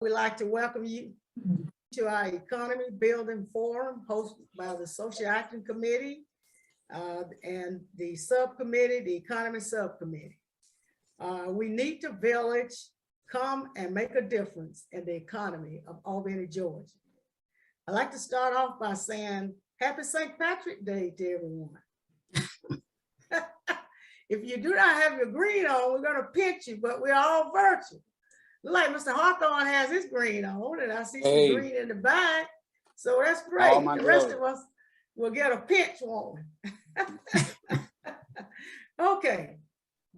We'd like to welcome you to our Economy Building Forum hosted by the Social Action Committee and the subcommittee, the Economy Subcommittee. We need to village, come and make a difference in the economy of Albany, Georgia. I'd like to start off by saying Happy St. Patrick's Day to everyone. If you do not have your green on, we're going to pinch you, but we're all virtual. Like Mr. Hawthorne has his green on, and I see some green in the back. So that's great. The rest of us will get a pinch on. Okay.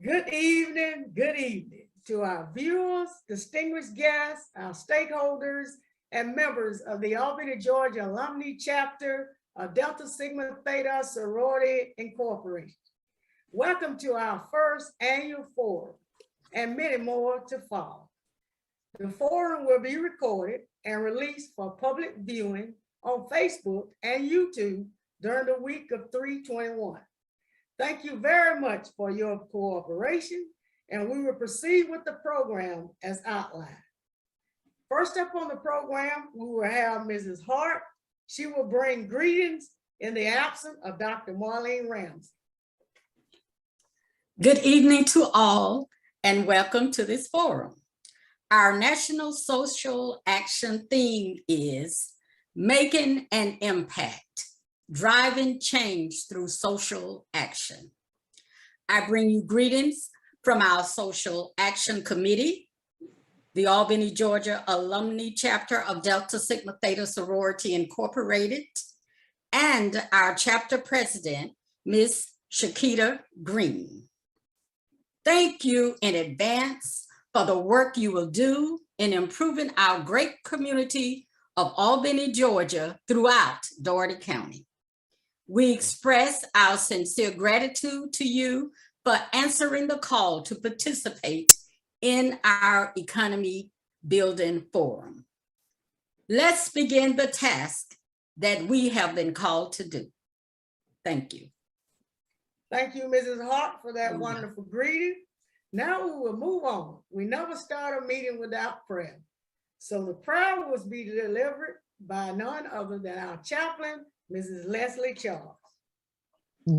Good evening to our viewers, distinguished guests, our stakeholders, and members of the Albany, Georgia Alumni Chapter of Delta Sigma Theta Sorority Incorporated. Welcome to our first annual forum and many more to follow. The forum will be recorded and released for public viewing on Facebook and YouTube during the week of 3/21. Thank you very much for your cooperation, and we will proceed with the program as outlined. First up on the program, we will have Mrs. Hart. She will bring greetings in the absence of Dr. Marlene Ramsey. Good evening to all and welcome to this forum. Our National Social Action theme is Making an Impact, Driving Change Through Social Action. I bring you greetings from our Social Action Committee, the Albany, Georgia Alumni Chapter of Delta Sigma Theta Sorority Incorporated, and our chapter president, Ms. Shakita Green. Thank you in advance for the work you will do in improving our great community of Albany, Georgia throughout Dougherty County. We express our sincere gratitude to you for answering the call to participate in our Economy Building Forum. Let's begin the task that we have been called to do. Thank you. Thank you, Mrs. Hart, for that wonderful greeting. Now we will move on. We never start a meeting without prayer. So the prayer will be delivered by none other than our chaplain, Mrs. Leslie Charles.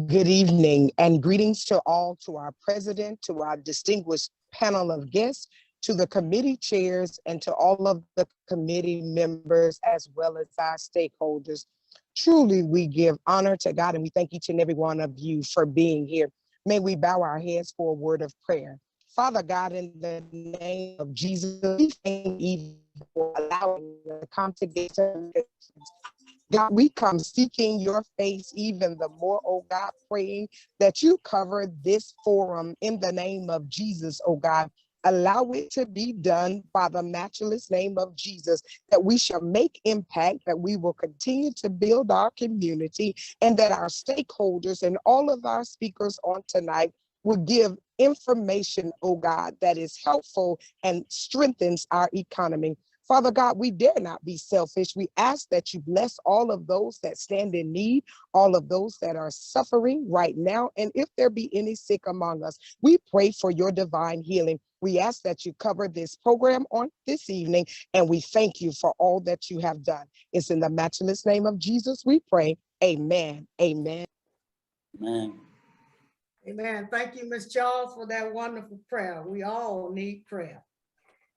Good evening and greetings to all, to our president, to our distinguished panel of guests, to the committee chairs, and to all of the committee members, as well as our stakeholders. Truly, we give honor to God, and we thank each and every one of you for being here. May we bow our heads for a word of prayer. Father God, in the name of Jesus, we thank you for allowing us to come together. God, we come seeking your face even the more, oh God, praying that you cover this forum in the name of Jesus, oh God. Allow it to be done by the matchless name of Jesus, that we shall make impact, that we will continue to build our community, and that our stakeholders and all of our speakers on tonight will give information, oh God, that is helpful and strengthens our economy. Father God, we dare not be selfish. We ask that you bless all of those that stand in need, all of those that are suffering right now. And if there be any sick among us, we pray for your divine healing. We ask that you cover this program on this evening, and we thank you for all that you have done. It's in the matchless name of Jesus we pray. Amen. Amen. Amen. Amen. Thank you, Ms. Charles, for that wonderful prayer. We all need prayer.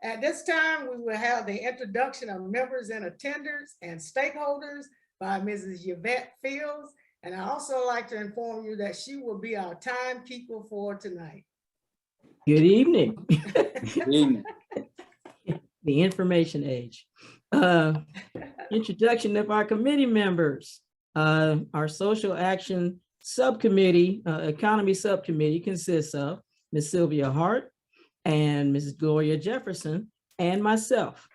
At this time, we will have the introduction of members and attenders and stakeholders by Mrs. Yvette Fields. And I also like to inform you that she will be our timekeeper for tonight. Good evening. Good evening. The information age. Introduction of our committee members. Our social action subcommittee, economy subcommittee consists of Ms. Sylvia Hart and Mrs. Gloria Jefferson and myself.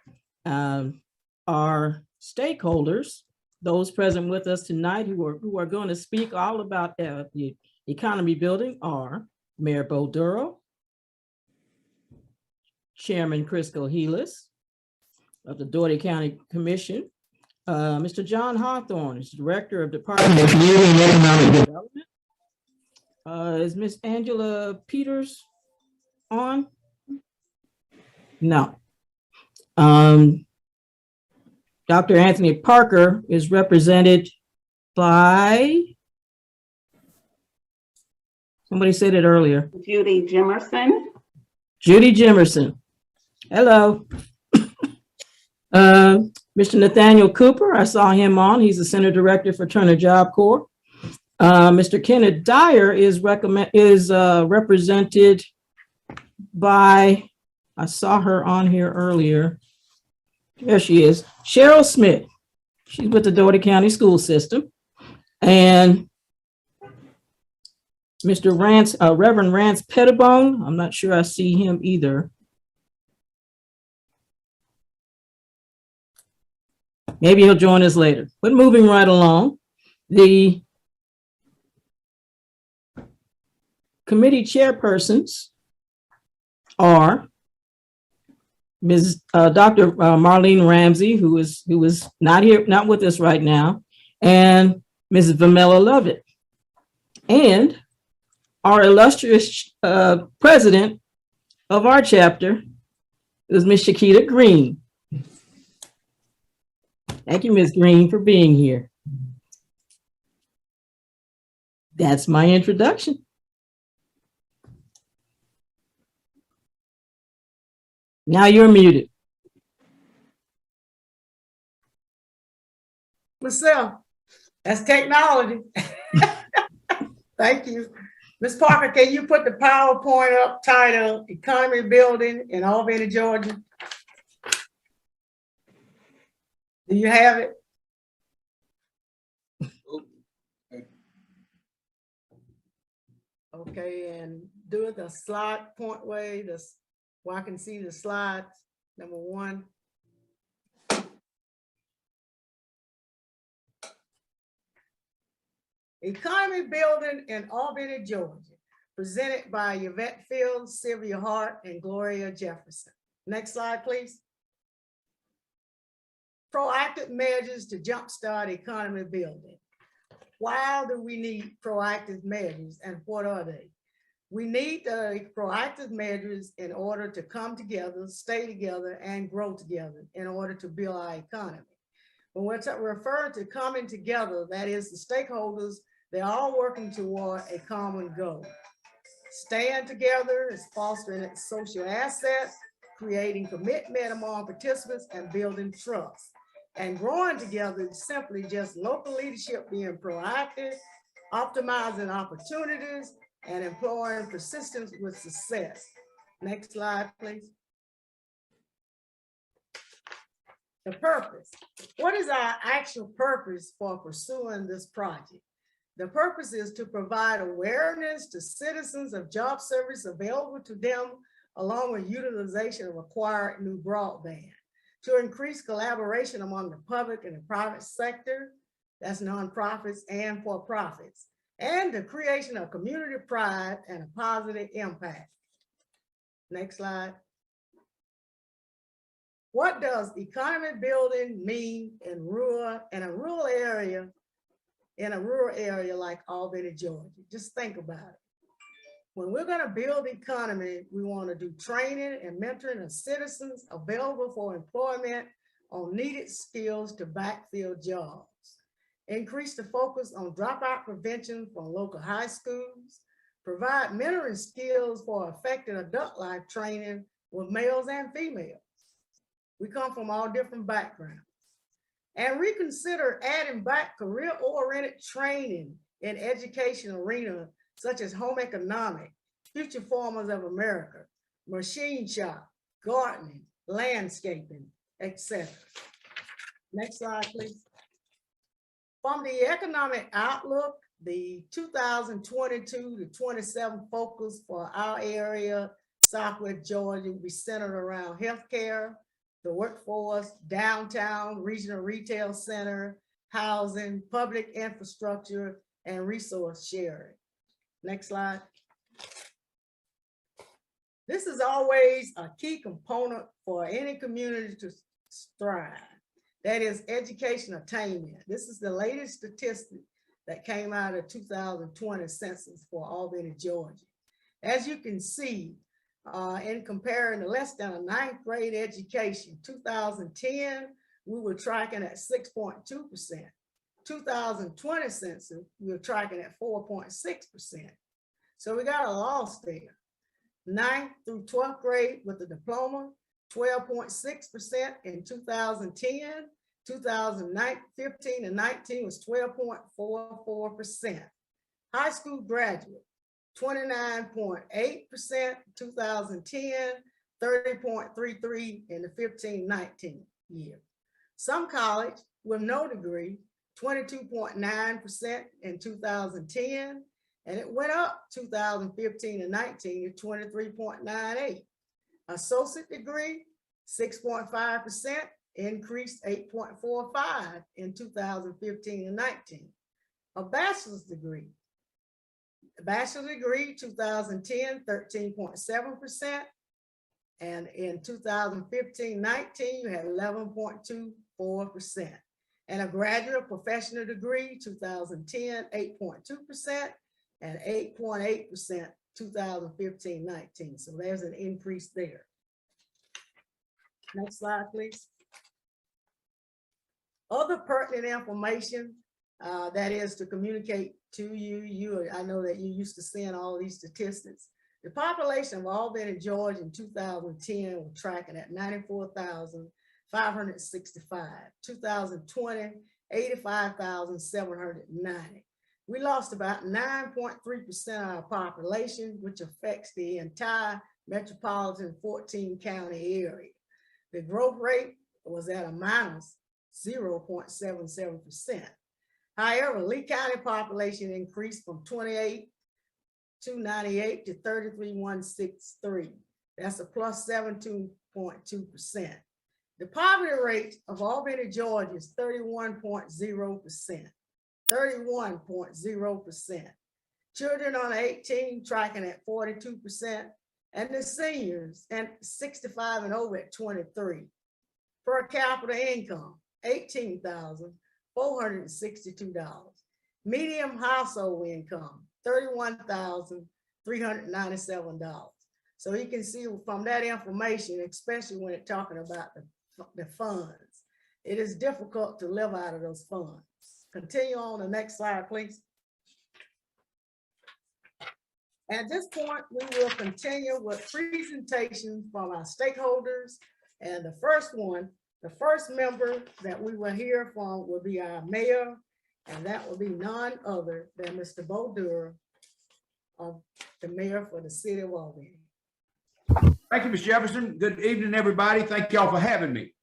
Our stakeholders, those present with us tonight who are going to speak all about the economy building are Mayor Bo Duro, Chairman Crisco Helis of the Dougherty County Commission, Mr. John Hawthorne is Director of Department of Community and Economic Development. Is Miss Angela Peters on? No. Dr. Anthony Parker is represented by, somebody said it earlier, Judy Jimerson. Judy Jimerson. Hello. Mr. Nathaniel Cooper, I saw him on. He's the Center Director for Turner Job Corps. Mr. Kenneth Dyer is represented by, I saw her on here earlier. There she is, Cheryl Smith. She's with the Doherty County School System. And Mr. Rance, Reverend Rance Pettibone, I'm not sure I see him either. Maybe he'll join us later. But moving right along, the committee chairpersons are Dr. Marlene Ramsey, who is not here, not with us right now, and Mrs. Vamela Lovett. And our illustrious president of our chapter is Ms. Shakita Green. Thank you, Ms. Green, for being here. That's my introduction. Now you're muted. Michelle, that's technology. Thank you. Ms. Parker, can you put the PowerPoint up titled Economy Building in Albany, Georgia? Do you have it? Okay, and do it the slide point way, where I can see the slides, number one. Economy Building in Albany, Georgia, presented by Yvette Fields, Sylvia Hart, and Gloria Jefferson. Next slide, please. Proactive measures to jumpstart economy building. Why do we need proactive measures and what are they? We need proactive measures in order to come together, stay together, and grow together in order to build our economy. When we're referring to coming together, that is the stakeholders, they're all working toward a common goal. Staying together is fostering social assets, creating commitment among participants, and building trust. And growing together is simply just local leadership being proactive, optimizing opportunities, and employing persistence with success. Next slide, please. The purpose. What is our actual purpose for pursuing this project? The purpose is to provide awareness to citizens of job service available to them, along with utilization of acquired new broadband, to increase collaboration among the public and the private sector, that's nonprofits and for-profits, and the creation of community pride and a positive impact. Next slide. What does economy building mean in a rural area like Albany, Georgia? Just think about it. When we're going to build economy, we want to do training and mentoring of citizens available for employment on needed skills to backfill jobs. Increase the focus on dropout prevention from local high schools. Provide mentoring skills for effective adult life training with males and females. We come from all different backgrounds. And reconsider adding back career-oriented training in education arena, such as home economics, future farmers of America, machine shop, gardening, landscaping, etc. Next slide, please. From the economic outlook, the 2022 to 27 focus for our area, Southwest Georgia, will be centered around healthcare, the workforce, downtown, regional retail center, housing, public infrastructure, and resource sharing. Next slide. This is always a key component for any community to thrive. That is education attainment. This is the latest statistic that came out of 2020 census for Albany, Georgia. As you can see, in comparing to less than a ninth grade education. 2010, we were tracking at 6.2%. 2020 census, we were tracking at 4.6%. So we got a loss there. 9th through 12th grade with a diploma, 12.6% in 2010. 2015 and 19 was 12.44%. High school graduate, 29.8% 2010, 30.33 in the 15-19 year. Some college with no degree, 22.9% in 2010, and it went up 2015 and 19 to 23.98. Associate degree, 6.5%, increased 8.45 in 2015 and 19. A bachelor's degree. A bachelor's degree, 2010, 13.7%. And in 2015-19, you had 11.24%. And a graduate professional degree, 2010, 8.2%, and 8.8% 2015-19. So there's an increase there. Next slide, please. Other pertinent information that is to communicate to you. I know that you used to seeing all these statistics. The population of Albany, Georgia in 2010 was tracking at 94,565. 2020, 85,790. We lost about 9.3% of our population, which affects the entire metropolitan 14 county area. The growth rate was at a minus 0.77%. However, Lee County population increased from 28,298 to 33,163. That's a plus 17.2%. The poverty rate of Albany, Georgia is 31.0%. 31.0%. Children under 18 tracking at 42%, and the seniors and 65 and over at 23. Per capita income, $18,462. Medium household income, $31,397. So you can see from that information, especially when it's talking about the funds, it is difficult to live out of those funds. Continue on the next slide, please. At this point, we will continue with presentations from our stakeholders. And the first member that we will hear from will be our mayor, and that will be none other than Mr. Bo Durham, the mayor for the city of Albany. Thank you, Ms. Jefferson. Good evening, everybody. Thank y'all for having me.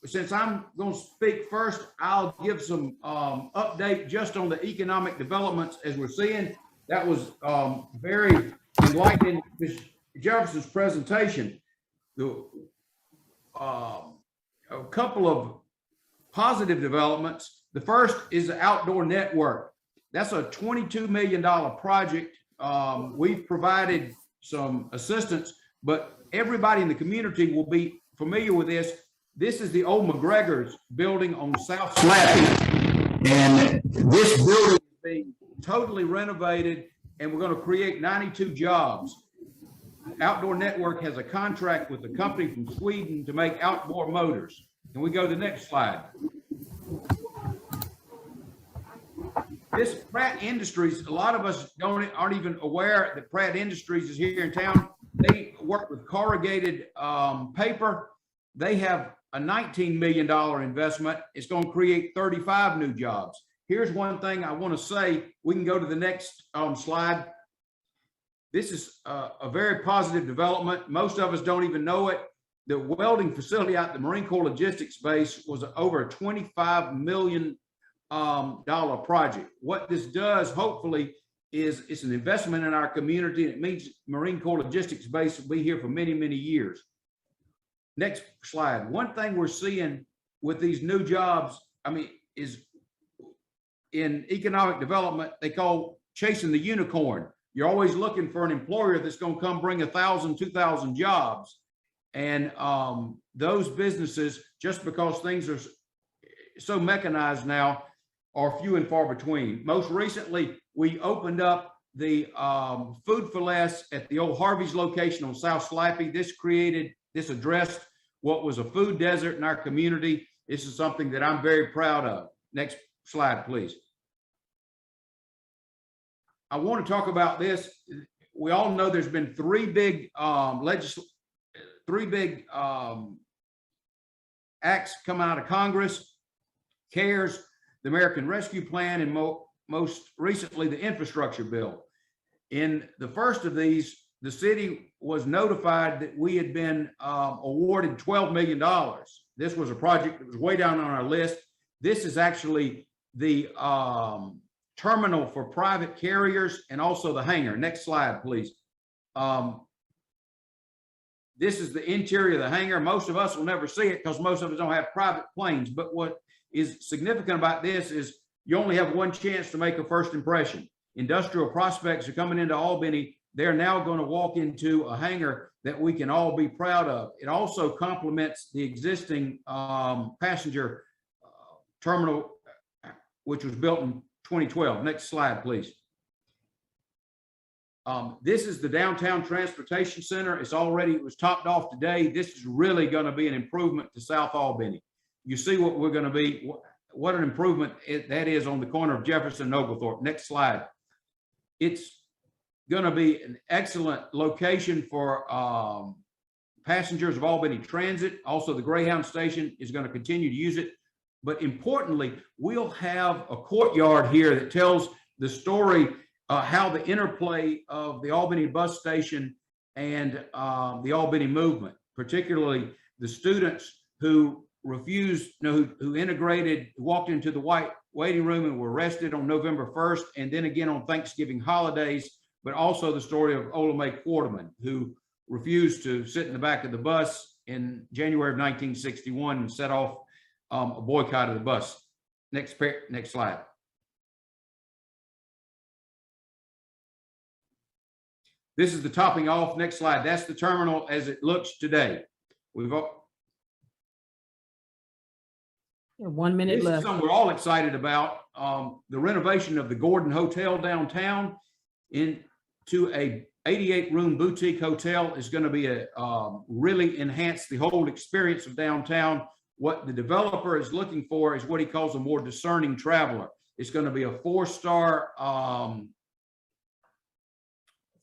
Since I'm going to speak first, I'll give some update just on the economic developments as we're seeing. That was very enlightening, Ms. Jefferson's presentation. A couple of positive developments. The first is the outdoor network. That's a $22 million project. We've provided some assistance, but everybody in the community will be familiar with this. This is the old McGregor's building on South Slappy. And this building is being totally renovated, and we're going to create 92 jobs. Outdoor Network has a contract with a company from Sweden to make outboard motors. Can we go to the next slide? This Pratt Industries, a lot of us aren't even aware that Pratt Industries is here in town. They work with corrugated paper. They have a $19 million investment. It's going to create 35 new jobs. Here's one thing I want to say. We can go to the next slide. This is a very positive development. Most of us don't even know it. The welding facility out at the Marine Corps Logistics Base was over a $25 million project. What this does, hopefully, is it's an investment in our community. It means Marine Corps Logistics Base will be here for many, many years. Next slide. One thing we're seeing with these new jobs, is in economic development, they call chasing the unicorn. You're always looking for an employer that's going to come bring 1,000, 2,000 jobs. And those businesses, just because things are so mechanized now, are few and far between. Most recently, we opened up the Food for Less at the old Harvey's location on South Slappy. This addressed what was a food desert in our community. This is something that I'm very proud of. Next slide, please. I want to talk about this. We all know there's been three big acts come out of Congress: CARES, the American Rescue Plan, and most recently the infrastructure bill. In the first of these, the city was notified that we had been awarded $12 million. This was a project that was way down on our list. This is actually the terminal for private carriers and also the hangar. Next slide, please. This is the interior of the hangar. Most of us will never see it because most of us don't have private planes. But what is significant about this is you only have one chance to make a first impression. Industrial prospects are coming into Albany. They're now going to walk into a hangar that we can all be proud of. It also complements the existing passenger terminal, which was built in 2012. Next slide, please. This is the Downtown Transportation Center. It was topped off today. This is really going to be an improvement to South Albany. You see what we're going to be, what an improvement that is on the corner of Jefferson and Oglethorpe. Next slide. It's going to be an excellent location for passengers of Albany Transit. Also, the Greyhound station is going to continue to use it. But importantly, we'll have a courtyard here that tells the story, how the interplay of the Albany bus station and the Albany movement, particularly the students who refused, who integrated, walked into the white waiting room and were arrested on November 1st, and then again on Thanksgiving holidays, but also the story of Ola Mae Quarterman, who refused to sit in the back of the bus in January of 1961 and set off a boycott of the bus. Next slide. This is the topping off. Next slide. That's the terminal as it looks today. We've 1 minute This is left. something we're all excited about. The renovation of the Gordon Hotel downtown into a 88-room boutique hotel is going to be really enhance the whole experience of downtown. What the developer is looking for is what he calls a more discerning traveler. It's going to be a 4-star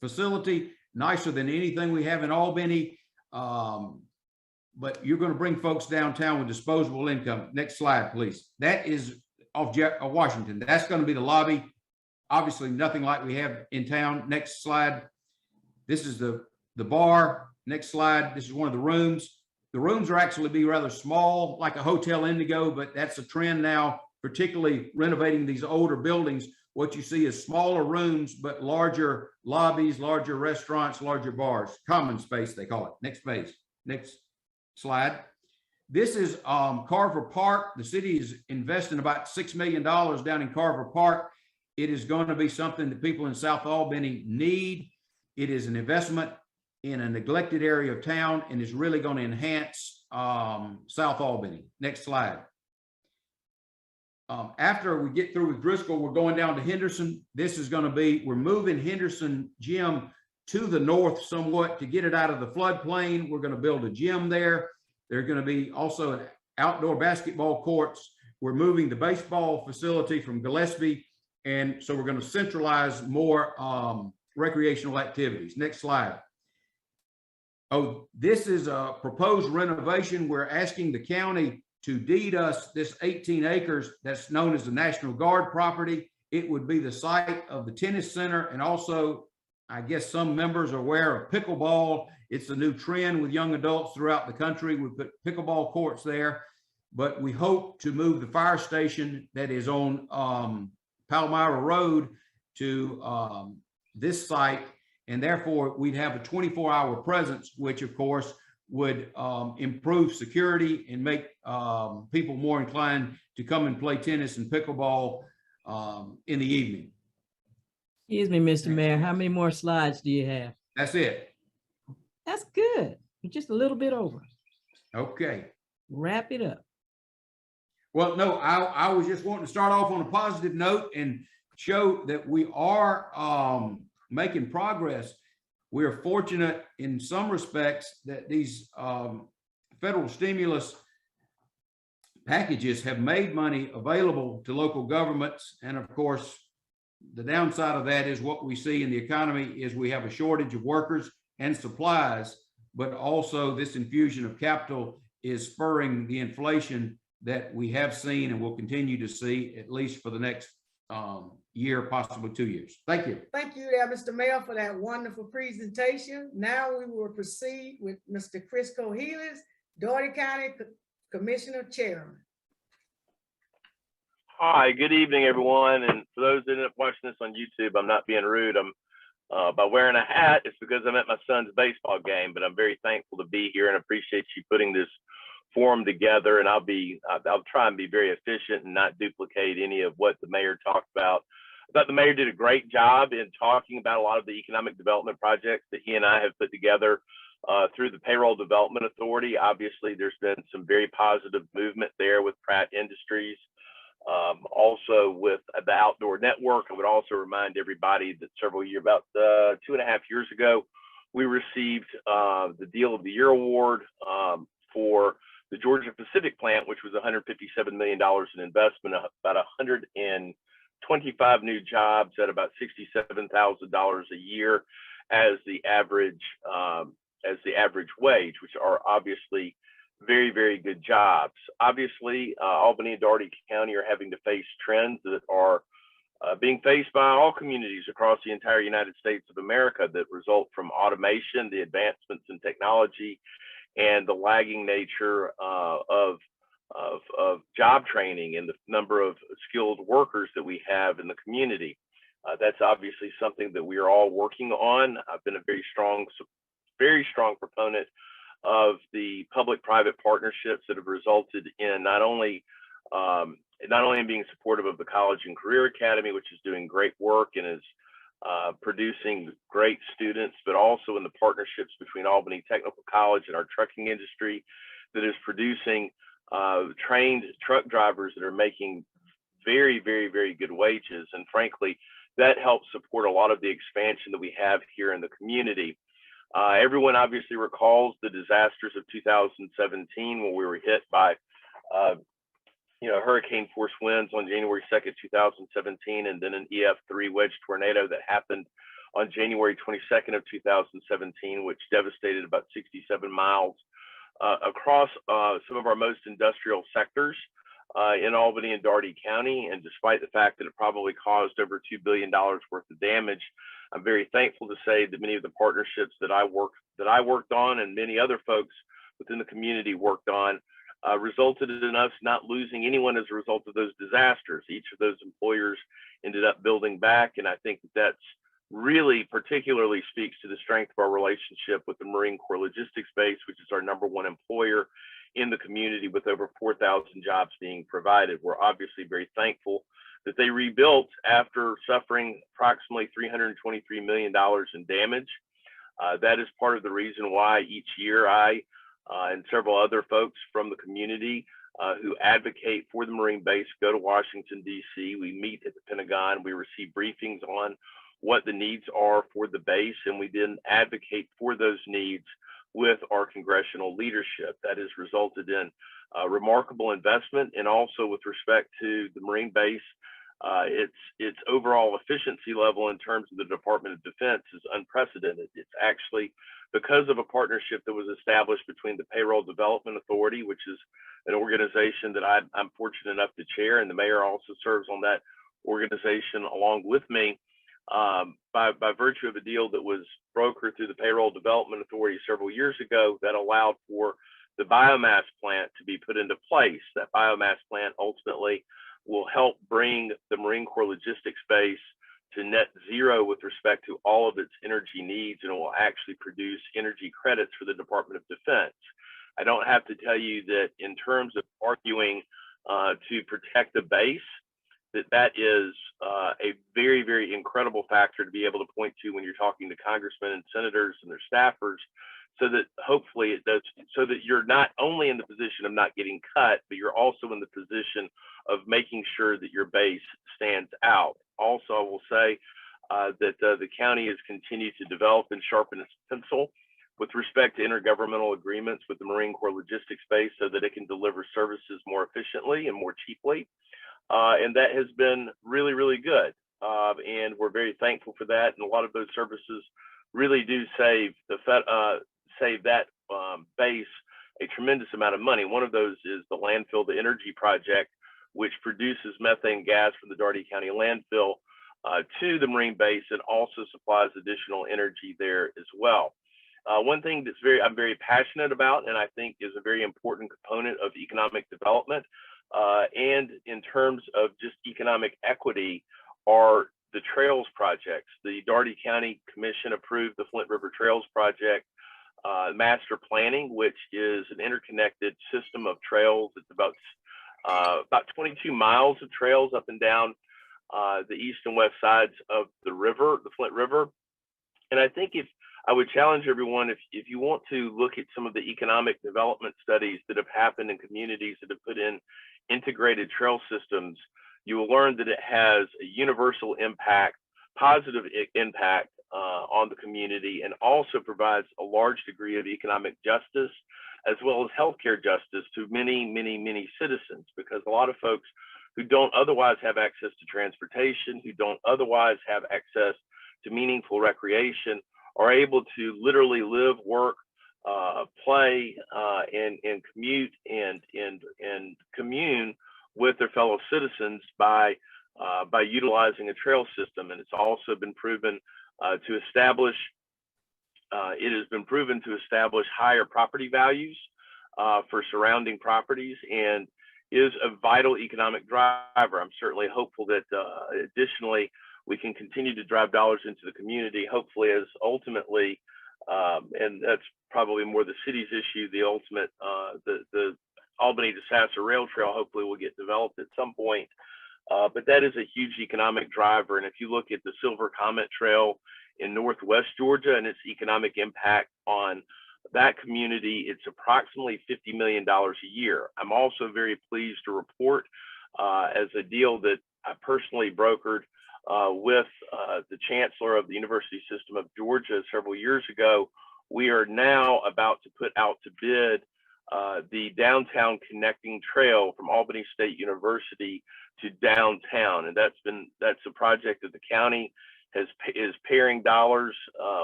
facility, nicer than anything we have in Albany. But you're going to bring folks downtown with disposable income. Next slide, please. That is of Washington. That's going to be the lobby. Obviously, nothing like we have in town. Next slide. This is the bar. Next slide. This is one of the rooms. The rooms are actually be rather small, like a Hotel Indigo, but that's a trend now, particularly renovating these older buildings. What you see is smaller rooms, but larger lobbies, larger restaurants, larger bars. Common space, they call it. Next page. Next slide. This is Carver Park. The city is investing about $6 million down in Carver Park. It is going to be something that people in South Albany need. It is an investment in a neglected area of town and is really going to enhance South Albany. Next slide. After we get through with Driscoll, we're going down to Henderson. This is going to be, we're moving Henderson Gym to the north somewhat to get it out of the floodplain. We're going to build a gym there. There's going to be also outdoor basketball courts. We're moving the baseball facility from Gillespie. And so we're going to centralize more recreational activities. Next slide. Oh, this is a proposed renovation. We're asking the county to deed us this 18 acres that's known as the National Guard property. It would be the site of the tennis center, and also, I guess some members are aware of pickleball. It's a new trend with young adults throughout the country. We put pickleball courts there, but we hope to move the fire station that is on Palmyra Road to this site, and therefore we'd have a 24-hour presence, which of course would improve security and make people more inclined to come and play tennis and pickleball in the evening. Excuse me, Mr. Mayor, how many more slides do you have? That's it. That's good. You're just a little bit over. Okay. Wrap it up. Well, no, I was just wanting to start off on a positive note and show that we are making progress. We are fortunate in some respects that these federal stimulus packages have made money available to local governments. And of course, the downside of that is what we see in the economy is we have a shortage of workers and supplies, but also this infusion of capital is spurring the inflation that we have seen and will continue to see at least for the next year, possibly 2 years. Thank you. Thank you there, Mr. Mayor, for that wonderful presentation. Now we will proceed with Mr. Chris Cohelis, Dougherty County Commissioner Chairman. Hi, good evening, everyone. And for those that end up watching this on YouTube, I'm not being rude. I'm by wearing a hat, it's because I'm at my son's baseball game, but I'm very thankful to be here and appreciate you putting this forum together. And I'll try and be very efficient and not duplicate any of what the mayor talked about. I thought the mayor did a great job in talking about a lot of the economic development projects that he and I have put together through the Payroll Development Authority. Obviously, there's been some very positive movement there with Pratt Industries. Also with the Outdoor Network, I would also remind everybody that about 2.5 years ago, we received the Deal of the Year award for the Georgia Pacific plant, which was $157 million in investment, about 125 new jobs at about $67,000 a year as the average wage, which are obviously very, very good jobs. Obviously, Albany and Dougherty County are having to face trends that are being faced by all communities across the entire United States of America that result from automation, the advancements in technology, and the lagging nature of job training and the number of skilled workers that we have in the community. That's obviously something that we are all working on. I've been a very strong proponent of the public-private partnerships that have resulted in not only in being supportive of the College and Career Academy, which is doing great work and is producing great students, but also in the partnerships between Albany Technical College and our trucking industry that is producing trained truck drivers that are making very, very, very good wages. And frankly, that helps support a lot of the expansion that we have here in the community. Everyone obviously recalls the disasters of 2017 when we were hit by hurricane force winds on January 2nd, 2017, and then an EF3 wedge tornado that happened on January 22nd of 2017, which devastated about 67 miles across some of our most industrial sectors in Albany and Dougherty County. And despite the fact that it probably caused over $2 billion worth of damage, I'm very thankful to say that many of the partnerships that I worked on and many other folks within the community worked on resulted in us not losing anyone as a result of those disasters. Each of those employers ended up building back, and I think that's really particularly speaks to the strength of our relationship with the Marine Corps Logistics Base, which is our #1 employer in the community with over 4,000 jobs being provided. We're obviously very thankful that they rebuilt after suffering approximately $323 million in damage. That is part of the reason why each year I and several other folks from the community who advocate for the Marine base go to Washington, D.C. We meet at the Pentagon. We receive briefings on what the needs are for the base, and we then advocate for those needs with our congressional leadership. That has resulted in remarkable investment, and also with respect to the Marine base, its overall efficiency level in terms of the Department of Defense is unprecedented. It's actually because of a partnership that was established between the Payroll Development Authority, which is an organization that I'm fortunate enough to chair, and the mayor also serves on that organization along with me, by virtue of a deal that was brokered through the Payroll Development Authority several years ago that allowed for the biomass plant to be put into place. That biomass plant ultimately will help bring the Marine Corps Logistics Base to net zero with respect to all of its energy needs, and it will actually produce energy credits for the Department of Defense. I don't have to tell you that in terms of arguing to protect the base, that is a very, very incredible factor to be able to point to when you're talking to congressmen and senators and their staffers, so that hopefully it does, so that you're not only in the position of not getting cut, but you're also in the position of making sure that your base stands out. Also, I will say that the county has continued to develop and sharpen its pencil with respect to intergovernmental agreements with the Marine Corps logistics base so that it can deliver services more efficiently and more cheaply. And that has been really, really good. And we're very thankful for that. And a lot of those services really do save that base a tremendous amount of money. One of those is the landfill to energy project, which produces methane gas from the Daugherty County landfill to the Marine base and also supplies additional energy there as well. One thing that's I'm very passionate about, and I think is a very important component of economic development, and in terms of just economic equity, are the trails projects. The Daugherty County Commission approved the Flint River Trails project master planning, which is an interconnected system of trails. It's about 22 miles of trails up and down the east and west sides of the river, the Flint River. And I think I would challenge everyone, if you want to look at some of the economic development studies that have happened in communities that have put in integrated trail systems, you will learn that it has a universal impact, positive impact on the community, and also provides a large degree of economic justice as well as healthcare justice to many, many, many citizens, because a lot of folks who don't otherwise have access to transportation, who don't otherwise have access to meaningful recreation, are able to literally live, work, play, and commute and commune with their fellow citizens by utilizing a trail system. And it's also been proven to establish higher property values for surrounding properties and is a vital economic driver. I'm certainly hopeful that additionally, we can continue to drive dollars into the community, hopefully as ultimately, and that's probably more the city's issue, the ultimate, the Albany to Sasser Rail Trail hopefully will get developed at some point. But that is a huge economic driver. And if you look at the Silver Comet Trail in Northwest Georgia and its economic impact on that community, it's approximately $50 million a year. I'm also very pleased to report as a deal that I personally brokered with the Chancellor of the University System of Georgia several years ago. We are now about to put out to bid the downtown connecting trail from Albany State University to downtown, and that's a project that the county is pairing dollars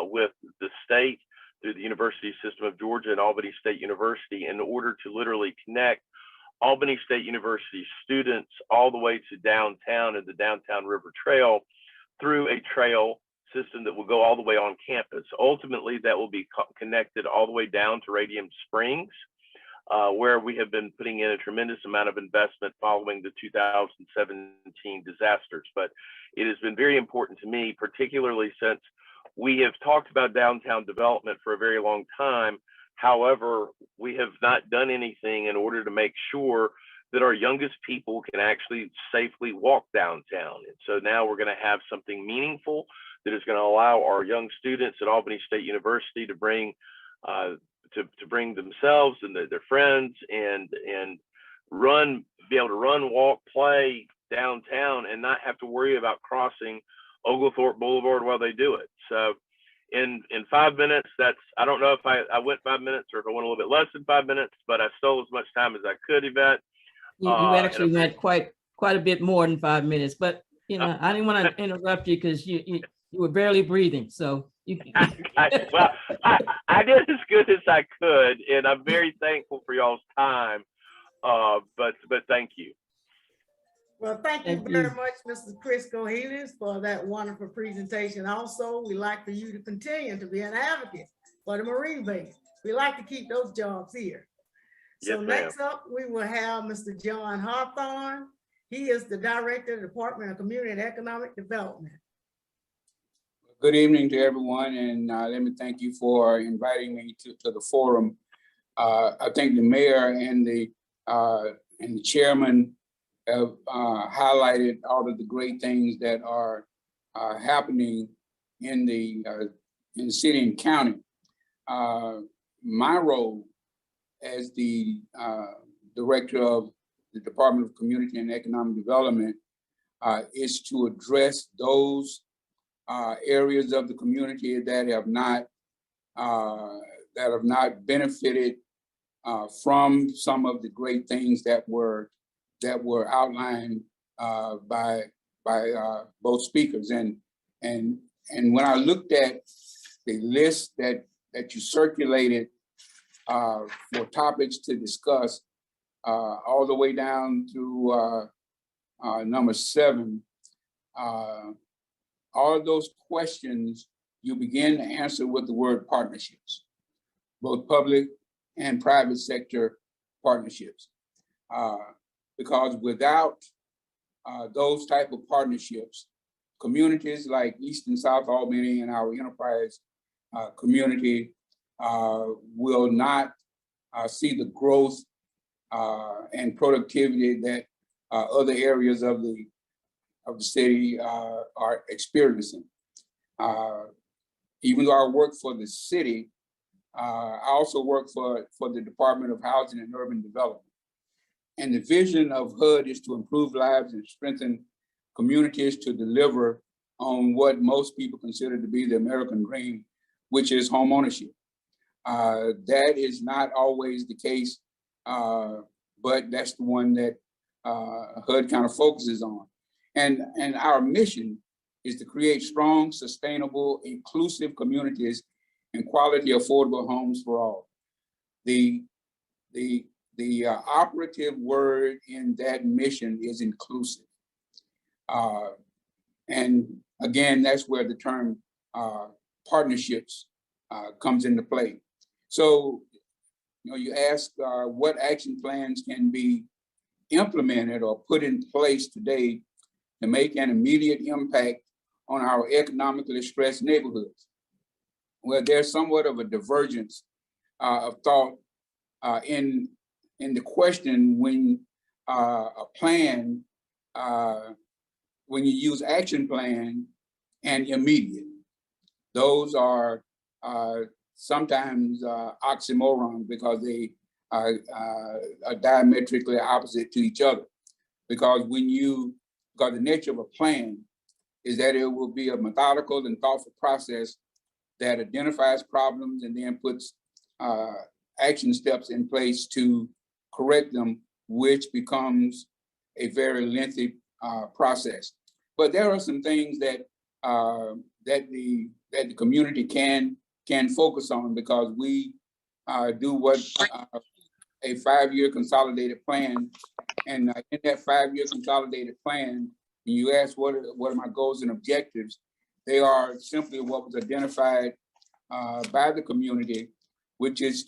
with the state through the University System of Georgia and Albany State University in order to literally connect Albany State University students all the way to downtown and the Downtown River Trail through a trail system that will go all the way on campus. Ultimately, that will be connected all the way down to Radium Springs, where we have been putting in a tremendous amount of investment following the 2017 disasters. But it has been very important to me, particularly since we have talked about downtown development for a very long time. However, we have not done anything in order to make sure that our youngest people can actually safely walk downtown. And so now we're going to have something meaningful that is going to allow our young students at Albany State University to bring themselves and their friends and be able to run, walk, play downtown and not have to worry about crossing Oglethorpe Boulevard while they do it. So in 5 minutes, I don't know if I went 5 minutes or if I went a little bit less than 5 minutes, but I stole as much time as I could, Yvette. You actually went quite a bit more than 5 minutes, but I didn't want to interrupt you because you were barely breathing. So I did as good as I could, and I'm very thankful for y'all's time. But thank you. Well, thank you very much, Mr. Chris Cohelis, for that wonderful presentation. Also, we'd like for you to continue to be an advocate for the Marine base. We like to keep those jobs here. So Yes, next up, we will have Mr. John Hawthorne. He is the Director of the Department of Community and Economic Development. Good evening to everyone, and let me thank you for inviting me to the forum. I think the mayor and the chairman have highlighted all of the great things that are happening in the city and county. My role as the director of the Department of Community and Economic Development is to address those areas of the community that have not benefited from some of the great things that were outlined by both speakers. And when I looked at the list that you circulated for topics to discuss, all the way down to number 7, all of those questions you begin to answer with the word partnerships, both public and private sector partnerships. Because without those type of partnerships, communities like East and South Albany and our enterprise community will not see the growth and productivity that other areas of the city are experiencing. Even though I work for the city, I also work for the Department of Housing and Urban Development. And the vision of HUD is to improve lives and strengthen communities to deliver on what most people consider to be the American dream, which is home ownership. That is not always the case, but that's the one that HUD kind of focuses on. And our mission is to create strong, sustainable, inclusive communities and quality, affordable homes for all. The operative word in that mission is inclusive. And again, that's where the term partnerships comes into play. So, you ask what action plans can be implemented or put in place today to make an immediate impact on our economically stressed neighborhoods. Well, there's somewhat of a divergence of thought in the question when a plan, when you use action plan and immediate. Those are sometimes oxymorons because they are diametrically opposite to each other. Because because the nature of a plan is that it will be a methodical and thoughtful process that identifies problems and then puts action steps in place to correct them, which becomes a very lengthy process. But there are some things that the community can focus on, because we do what a 5-year consolidated plan, and in that 5-year consolidated plan, you ask what are my goals and objectives, they are simply what was identified by the community, which is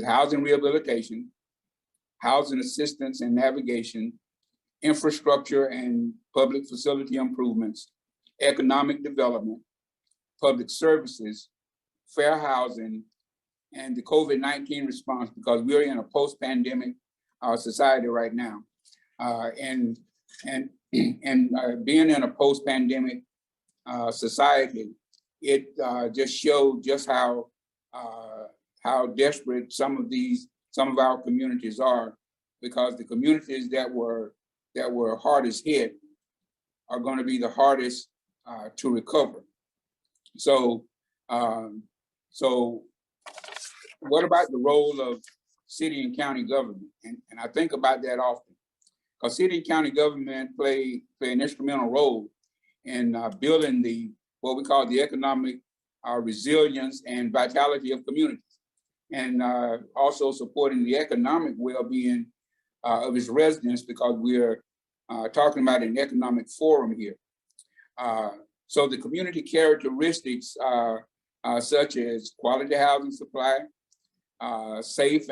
housing rehabilitation, housing assistance and navigation, infrastructure and public facility improvements, economic development, public services, fair housing, and the COVID-19 response, because we're in a post-pandemic society right now. And being in a post-pandemic society, it just showed just how desperate some of our communities are, because the communities that were hardest hit are going to be the hardest to recover. So what about the role of city and county government? And I think about that often, because city and county government play an instrumental role in building what we call the economic resilience and vitality of communities, and also supporting the economic well-being of its residents, because we're talking about an economic forum here. So the community characteristics such as quality housing supply, safe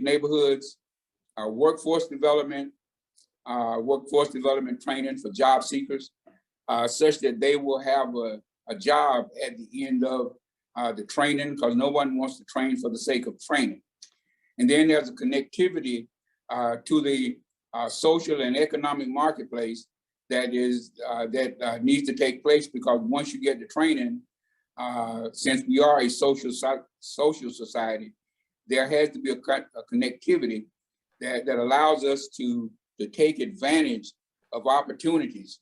neighborhoods, workforce development training for job seekers, such that they will have a job at the end of the training, because no one wants to train for the sake of training. And then there's a connectivity to the social and economic marketplace that needs to take place, because once you get the training, since we are a social society, there has to be a connectivity that allows us to take advantage of opportunities.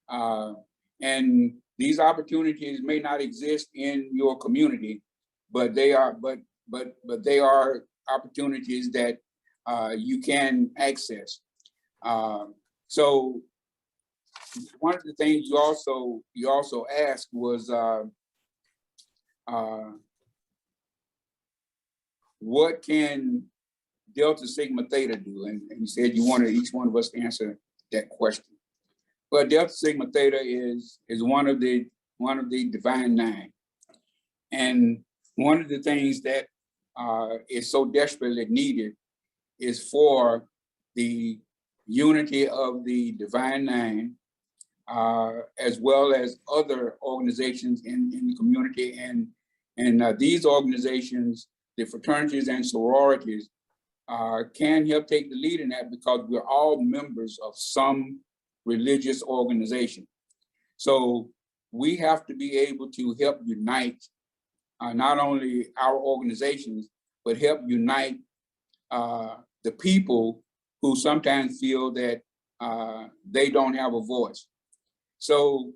And these opportunities may not exist in your community, but they are they are opportunities that you can access. So one of the things you also asked was what can Delta Sigma Theta do? And you said you wanted each one of us to answer that question. But Delta Sigma Theta is one of the divine nine. And one of the things that is so desperately needed is for the unity of the divine nine, as well as other organizations in the community. And these organizations, the fraternities and sororities, can help take the lead in that because we're all members of some religious organization. So we have to be able to help unite not only our organizations, but help unite the people who sometimes feel that they don't have a voice. So,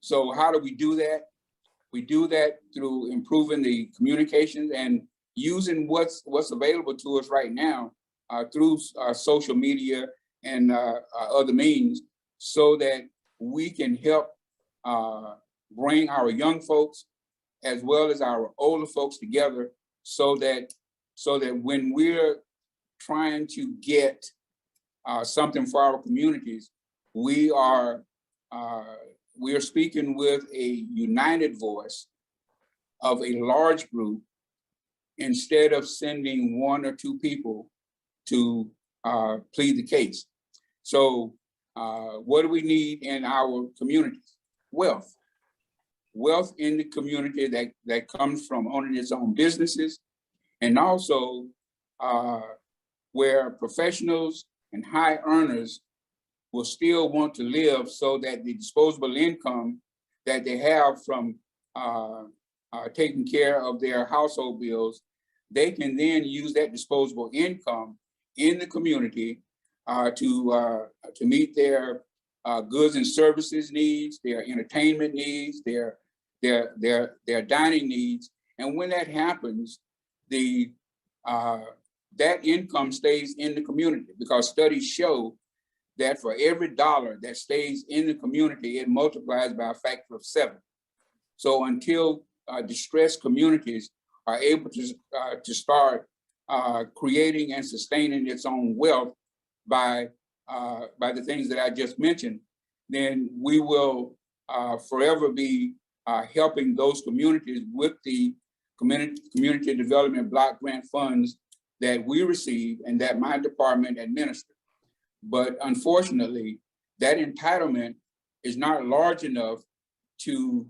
so how do we do that? We do that through improving the communications and using what's available to us right now through social media and other means, so that we can help bring our young folks as well as our older folks together, so that when we're trying to get something for our communities, we are speaking with a united voice of a large group, instead of sending one or two people to plead the case. So what do we need in our communities? Wealth. Wealth in the community that comes from owning its own businesses, and also where professionals and high earners will still want to live, so that the disposable income that they have from taking care of their household bills, they can then use that disposable income in the community to meet their goods and services needs, their entertainment needs, their dining needs. And when that happens, that income stays in the community, because studies show that for every dollar that stays in the community, it multiplies by a factor of 7. So until distressed communities are able to start creating and sustaining its own wealth by the things that I just mentioned, then we will forever be helping those communities with the community development block grant funds that we receive and that my department administers. But unfortunately, that entitlement is not large enough to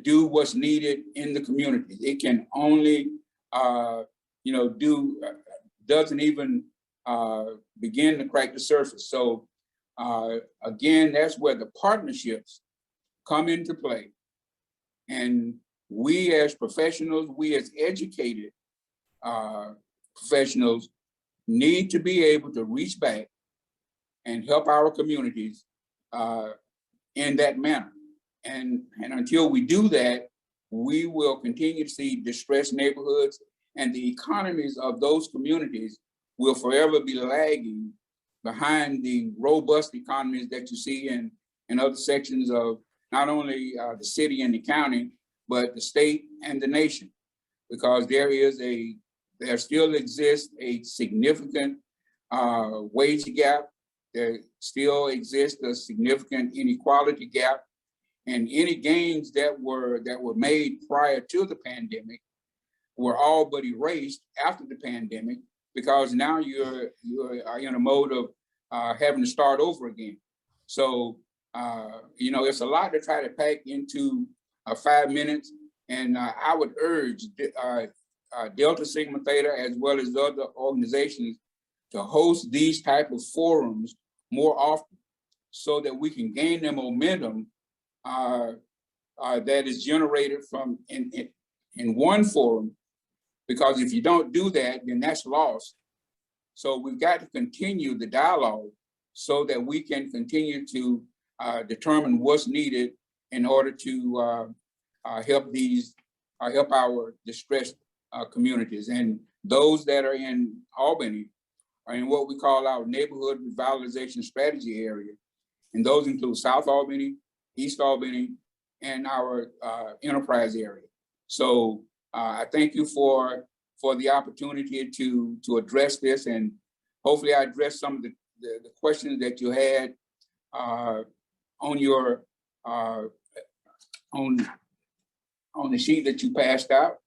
do what's needed in the community. It can only, doesn't even begin to crack the surface. So again, that's where the partnerships come into play. And we as professionals, we as educated professionals need to be able to reach back and help our communities in that manner. And until we do that, we will continue to see distressed neighborhoods, and the economies of those communities will forever be lagging behind the robust economies that you see in other sections of not only the city and the county, but the state and the nation, because there still exists a significant wage gap. There still exists a significant inequality gap, and any gains that were made prior to the pandemic were all but erased after the pandemic, because now you're in a mode of having to start over again. So it's a lot to try to pack into 5 minutes, and I would urge Delta Sigma Theta, as well as other organizations, to host these type of forums more often, so that we can gain the momentum that is generated from in one forum. Because if you don't do that, then that's lost. So we've got to continue the dialogue so that we can continue to determine what's needed in order to help our distressed communities. And those that are in Albany are in what we call our neighborhood revitalization strategy area. And those include South Albany, East Albany, and our enterprise area. So I thank you for the opportunity to address this, and hopefully I addressed some of the questions that you had on your on the sheet that you passed out.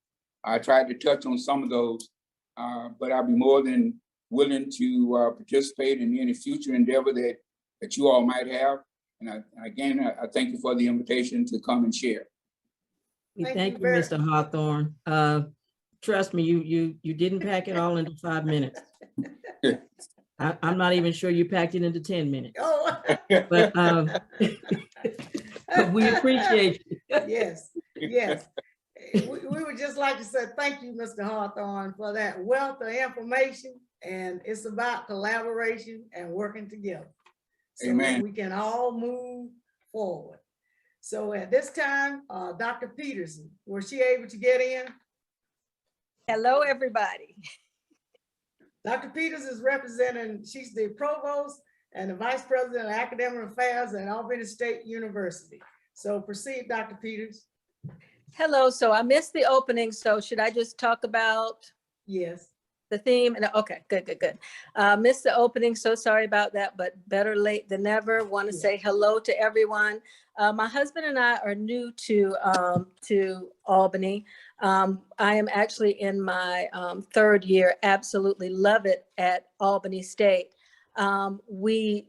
I tried to touch on some of those, but I'll be more than willing to participate in any future endeavor that you all might have. And I thank you for the invitation to come and share. We Thank thank you you, very- Mr. Hawthorne. Trust me, you didn't pack it all into 5 minutes. I'm not even sure you packed it into 10 minutes, Oh, but we appreciate you. yes, yes. We would just like to say thank you, Mr. Hawthorne, for that wealth of information. And it's about collaboration and working together, so that Amen. we can all move forward. So at this time, Dr. Peterson, was she able to get in? Hello, everybody. Dr. Peters is representing, she's the provost and the vice president of academic affairs at Albany State University. So proceed, Dr. Peters. Hello, so I missed the opening, so should I just talk about Yes. the theme? And okay, good. Missed the opening, so sorry about that, but better late than never. Want to Yeah. say hello to everyone. My husband and I are new to Albany. I am actually in my third year, absolutely love it at Albany State. We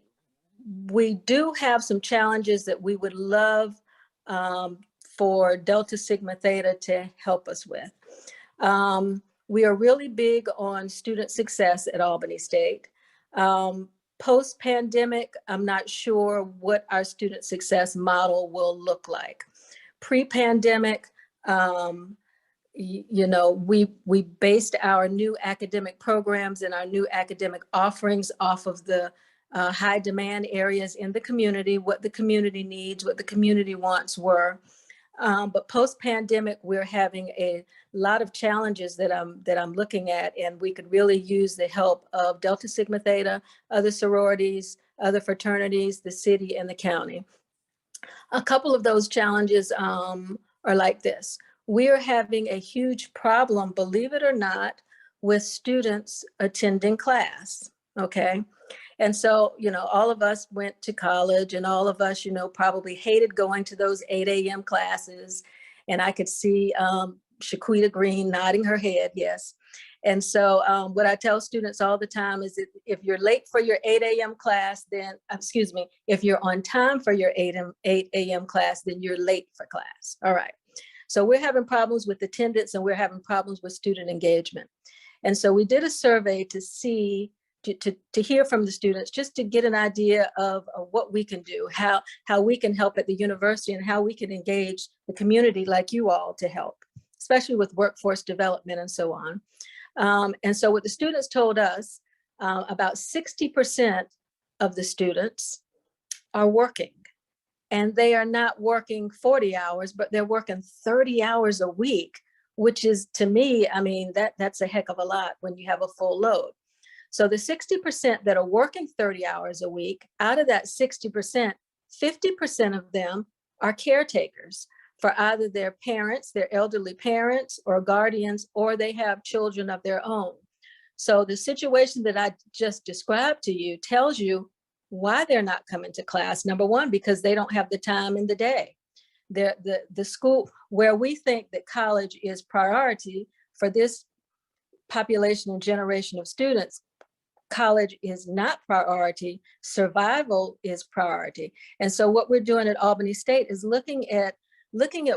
do have some challenges that we would love for Delta Sigma Theta to help us with. We are really big on student success at Albany State. Post-pandemic, I'm not sure what our student success model will look like. Pre-pandemic, we based our new academic programs and our new academic offerings off of the high demand areas in the community, what the community needs, what the community wants were. But post-pandemic, we're having a lot of challenges that I'm looking at, and we could really use the help of Delta Sigma Theta, other sororities, other fraternities, the city and the county. A couple of those challenges are like this. We are having a huge problem, believe it or not, with students attending class, okay? And so, all of us went to college, and all of us, probably hated going to those 8 a.m. classes. And I could see Shaquita Green nodding her head, yes. And so what I tell students all the time is that if you're late for your 8 a.m. class, then, if you're on time for your 8 a.m. class, then you're late for class. All right. So we're having problems with attendance, and we're having problems with student engagement. And so we did a survey to see, to hear from the students, just to get an idea of what we can do, how we can help at the university, and how we can engage the community like you all to help, especially with workforce development and so on. And so what the students told us, about 60% of the students are working, and they are not working 40 hours, but they're working 30 hours a week, which is, to me, that's a heck of a lot when you have a full load. So the 60% that are working 30 hours a week, out of that 60%, 50% of them are caretakers for either their parents, their elderly parents or guardians, or they have children of their own. So the situation that I just described to you tells you why they're not coming to class. Number one, because they don't have the time in the day. The school, where we think that college is priority for this population and generation of students, college is not priority, survival is priority. And so what we're doing at Albany State is looking at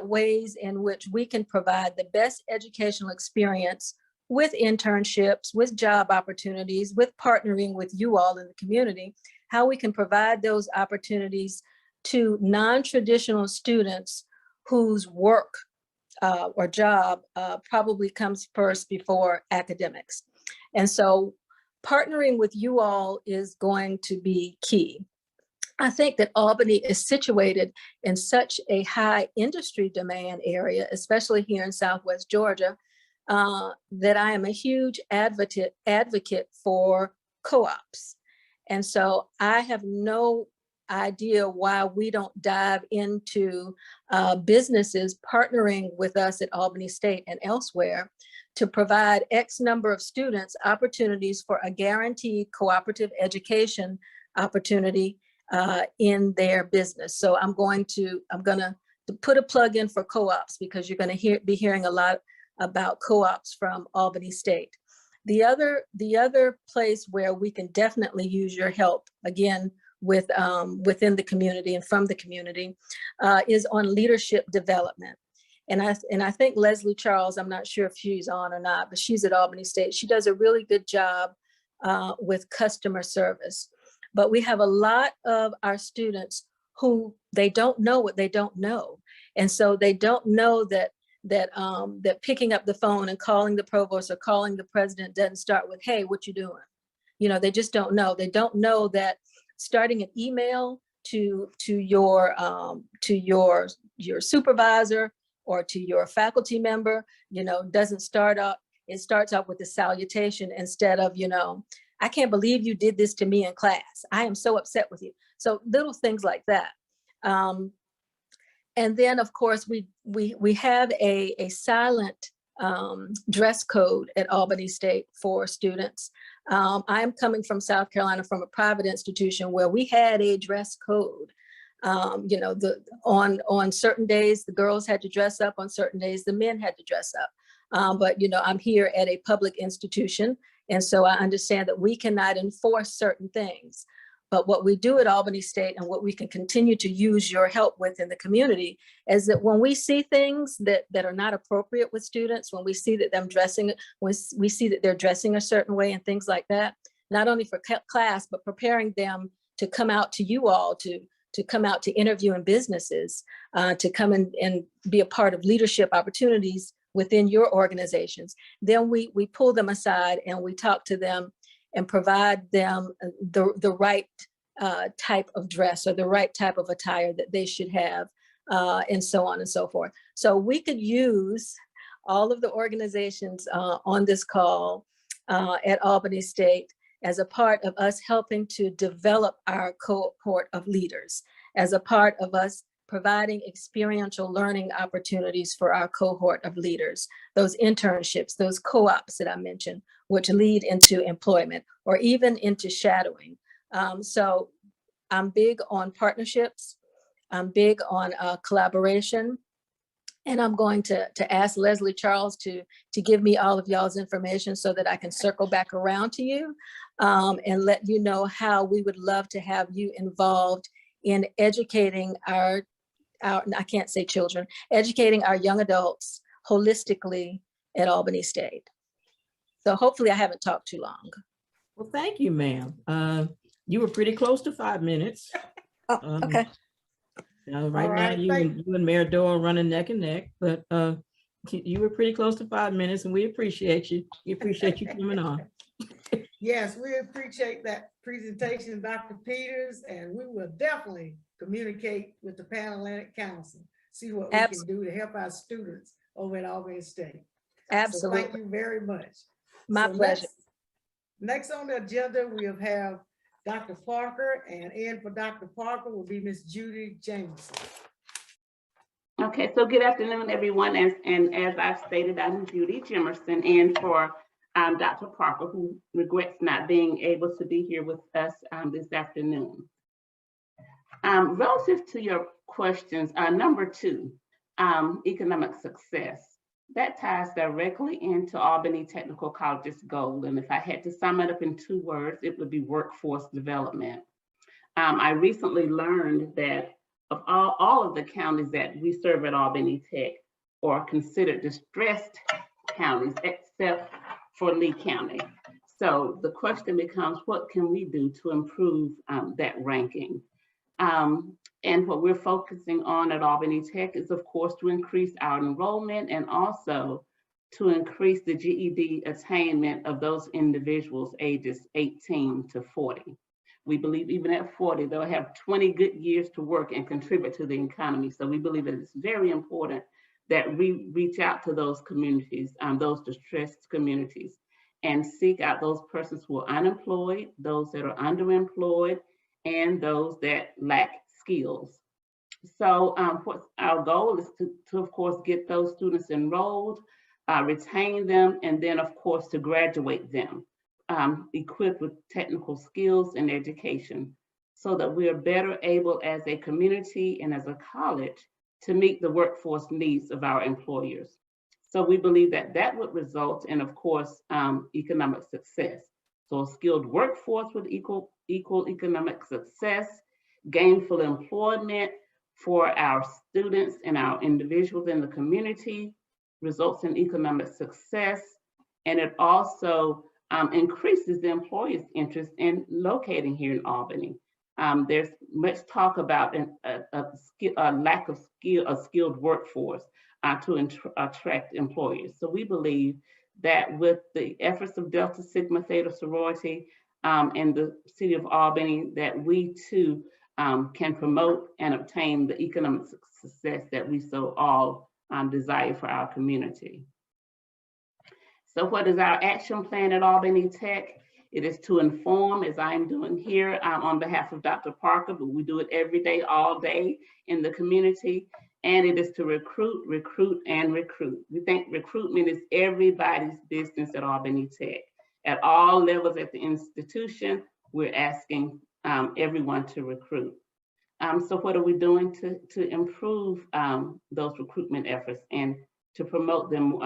ways in which we can provide the best educational experience with internships, with job opportunities, with partnering with you all in the community, how we can provide those opportunities to non-traditional students whose work or job probably comes first before academics. And so partnering with you all is going to be key. I think that Albany is situated in such a high industry demand area, especially here in Southwest Georgia, that I am a huge advocate for co-ops. And so I have no idea why we don't dive into businesses partnering with us at Albany State and elsewhere to provide X number of students opportunities for a guaranteed cooperative education opportunity in their business. So I'm gonna put a plug in for co-ops, because you're gonna be hearing a lot about co-ops from Albany State. The other place where we can definitely use your help, again, within the community and from the community, is on leadership development. And I think Leslie Charles, I'm not sure if she's on or not, but she's at Albany State. She does a really good job with customer service. But we have a lot of our students who they don't know what they don't know. And so they don't know that picking up the phone and calling the provost or calling the president doesn't start with, hey, what you doing? You know, they just don't know. They don't know that starting an email to your supervisor or to your faculty member, you know, doesn't start out, it starts out with a salutation instead of, you know, I can't believe you did this to me in class. I am so upset with you. So little things like that. And then, of course, we have a silent dress code at Albany State for students. I'm coming from South Carolina, from a private institution where we had a dress code. You know, on certain days, the girls had to dress up. On certain days, the men had to dress up. But, you know, I'm here at a public institution. And so I understand that we cannot enforce certain things. But what we do at Albany State, and what we can continue to use your help with in the community, is that when we see things that are not appropriate with students, when we see that when we see that they're dressing a certain way and things like that, not only for class, but preparing them to come out to you all, to come out to interview in businesses, to come and be a part of leadership opportunities within your organizations, then we pull them aside and we talk to them and provide them the right type of dress or the right type of attire that they should have, and so on and so forth. So we could use all of the organizations on this call at Albany State as a part of us helping to develop our cohort of leaders, as a part of us providing experiential learning opportunities for our cohort of leaders, those internships, those co-ops that I mentioned, which lead into employment or even into shadowing. So I'm big on partnerships. I'm big on collaboration. And I'm going to ask Leslie Charles to give me all of y'all's information so that I can circle back around to you and let you know how we would love to have you involved in educating our I can't say children, educating our young adults holistically at Albany State. So hopefully I haven't talked too long. Well, thank you, ma'am. You were pretty close to 5 minutes. Oh, okay. Right now, you and Mayor Doyle running neck and neck, but you were pretty close to 5 minutes, and we appreciate you. We appreciate you coming on. Yes, we appreciate that presentation, Dr. Peters, and we will definitely communicate with the Pan-Atlantic Council, see what we can do to help our students over at Albany State. Absolutely. So thank you very much. My pleasure. Next on the agenda, we'll have Dr. Parker, and in for Dr. Parker will be Miss Judy Jameson. Okay, so good afternoon, everyone. And as I've stated, I'm Judy Jimerson, and for Dr. Parker, who regrets not being able to be here with us this afternoon. Relative to your questions, number 2, economic success, that ties directly into Albany Technical College's goal. And if I had to sum it up in 2 words, it would be workforce development. I recently learned that of all of the counties that we serve at Albany Tech are considered distressed counties, except for Lee County. So the question becomes, what can we do to improve that ranking? And what we're focusing on at Albany Tech is, of course, to increase our enrollment and also to increase the GED attainment of those individuals ages 18 to 40. We believe even at 40, they'll have 20 good years to work and contribute to the economy. So we believe that it's very important that we reach out to those communities, those distressed communities, and seek out those persons who are unemployed, those that are underemployed, and those that lack skills. So what our goal is to of course, get those students enrolled, retain them, and then of course to graduate them, equipped with technical skills and education, so that we are better able as a community and as a college to meet the workforce needs of our employers. So we believe that that would result in, of course, economic success. So a skilled workforce with equal economic success, gainful employment for our students and our individuals in the community results in economic success. And it also increases the employer's interest in locating here in Albany. There's much talk about a lack of a skilled workforce to attract employers. So we believe that with the efforts of Delta Sigma Theta sorority and the city of Albany, that we too can promote and obtain the economic success that we so all desire for our community. So what is our action plan at Albany Tech? It is to inform, as I'm doing here on behalf of Dr. Parker, but we do it every day, all day in the community. And it is to recruit, recruit, and recruit. We think recruitment is everybody's business at Albany Tech. At all levels at the institution, we're asking everyone to recruit. So what are we doing to improve those recruitment efforts and to promote them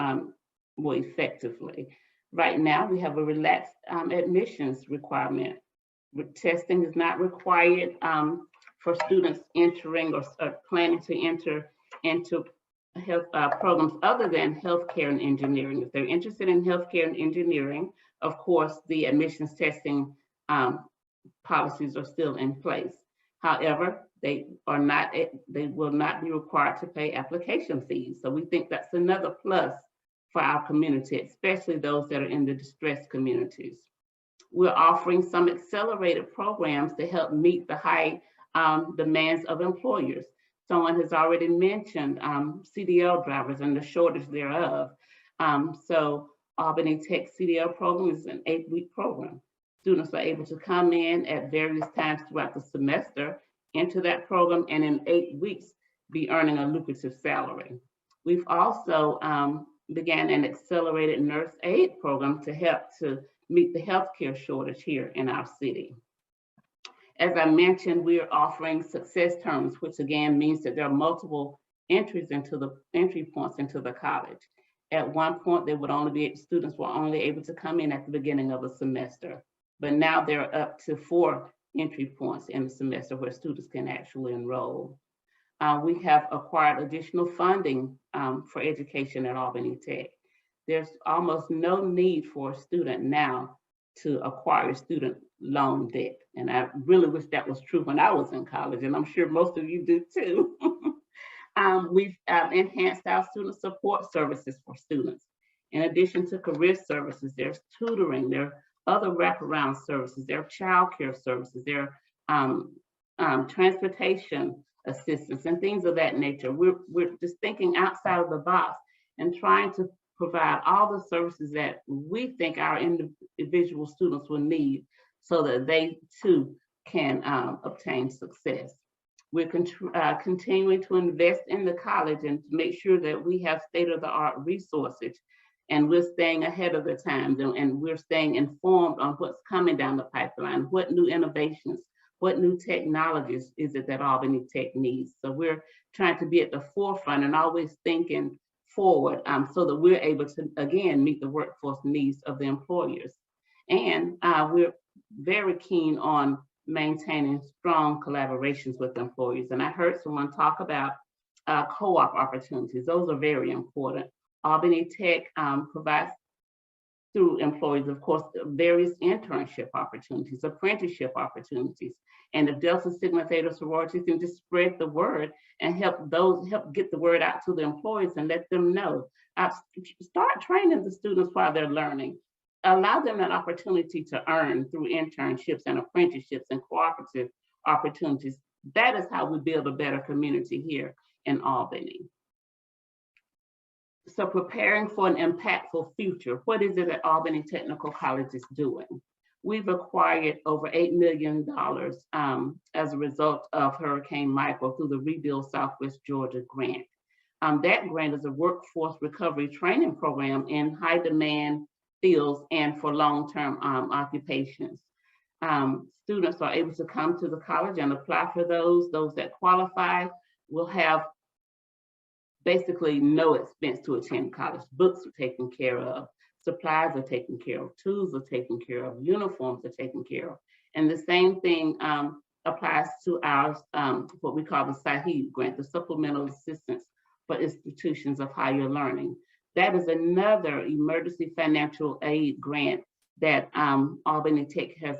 more effectively? Right now, we have a relaxed admissions requirement. Testing is not required for students entering or planning to enter into health programs other than healthcare and engineering. If they're interested in healthcare and engineering, of course, the admissions testing policies are still in place. However, they will not be required to pay application fees. So we think that's another plus for our community, especially those that are in the distressed communities. We're offering some accelerated programs to help meet the high demands of employers. Someone has already mentioned CDL drivers and the shortage thereof. So Albany Tech CDL program is an 8-week program. Students are able to come in at various times throughout the semester into that program, and in 8 weeks be earning a lucrative salary. We've also began an accelerated nurse aid program to help to meet the healthcare shortage here in our city. As I mentioned, we are offering success terms, which again means that there are multiple entry points into the college. At one point, students were only able to come in at the beginning of a semester, but now there are up to 4 entry points in the semester where students can actually enroll. We have acquired additional funding for education at Albany Tech. There's almost no need for a student now to acquire student loan debt. And I really wish that was true when I was in college, and I'm sure most of you do too. We've enhanced our student support services for students. In addition to career services, there's tutoring, there are other wraparound services, there are childcare services, there are transportation assistance and things of that nature. We're just thinking outside of the box and trying to provide all the services that we think our individual students will need so that they too can obtain success. We're continuing to invest in the college and to make sure that we have state-of-the-art resources, and we're staying ahead of the times, and we're staying informed on what's coming down the pipeline, what new innovations, what new technologies is it that Albany Tech needs. So we're trying to be at the forefront and always thinking forward so that we're able to, again, meet the workforce needs of the employers. And we're very keen on maintaining strong collaborations with employers. And I heard someone talk about co-op opportunities. Those are very important. Albany Tech provides through employees, of course, various internship opportunities, apprenticeship opportunities, And if Delta Sigma Theta sororities can just spread the word and help get the word out to the employees and let them know. Start training the students while they're learning. Allow them an opportunity to earn through internships and apprenticeships and cooperative opportunities. That is how we build a better community here in Albany. So preparing for an impactful future, what is it that Albany Technical College is doing? We've acquired over $8 million as a result of Hurricane Michael through the Rebuild Southwest Georgia grant. That grant is a workforce recovery training program in high demand fields and for long-term occupations. Students are able to come to the college and apply for those. Those that qualify will have basically no expense to attend college. Books are taken care of, supplies are taken care of, tools are taken care of, uniforms are taken care of. And the same thing applies to our, what we call the SAHEED grant, the Supplemental Assistance for Institutions of Higher Learning. That is another emergency financial aid grant that Albany Tech has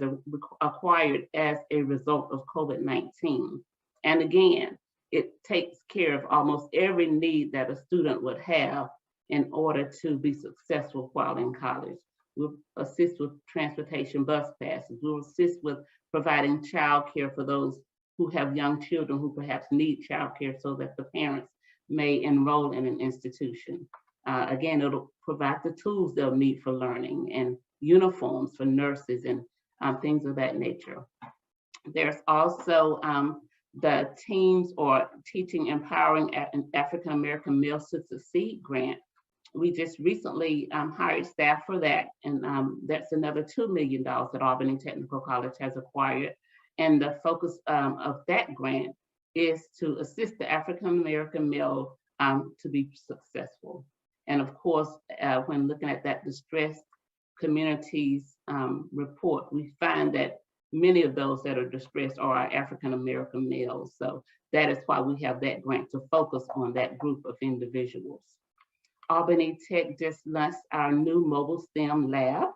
acquired as a result of COVID-19. And again, it takes care of almost every need that a student would have in order to be successful while in college. We'll assist with transportation bus passes. We'll assist with providing childcare for those who have young children who perhaps need childcare so that the parents may enroll in an institution. Again, it'll provide the tools they'll need for learning and uniforms for nurses and things of that nature. There's also the Teams or Teaching Empowering African-American Males to Succeed grant. We just recently hired staff for that, and that's another $2 million that Albany Technical College has acquired. And the focus of that grant is to assist the African-American male to be successful. And of course, when looking at that distressed communities report, we find that many of those that are distressed are African-American males. So that is why we have that grant to focus on that group of individuals. Albany Tech just launched our new mobile STEM lab,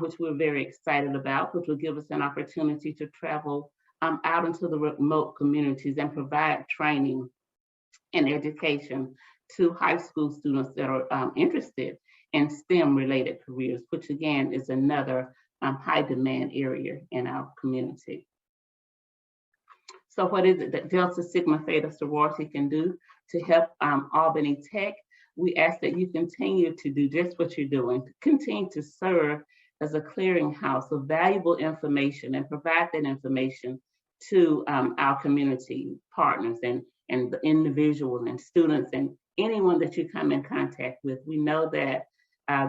which we're very excited about, which will give us an opportunity to travel out into the remote communities and provide training and education to high school students that are interested in STEM related careers, which again is another high demand area in our community. So what is it that Delta Sigma Theta sorority can do to help Albany Tech? We ask that you continue to do just what you're doing, continue to serve as a clearinghouse of valuable information and provide that information to our community partners and the individuals and students and anyone that you come in contact with. We know that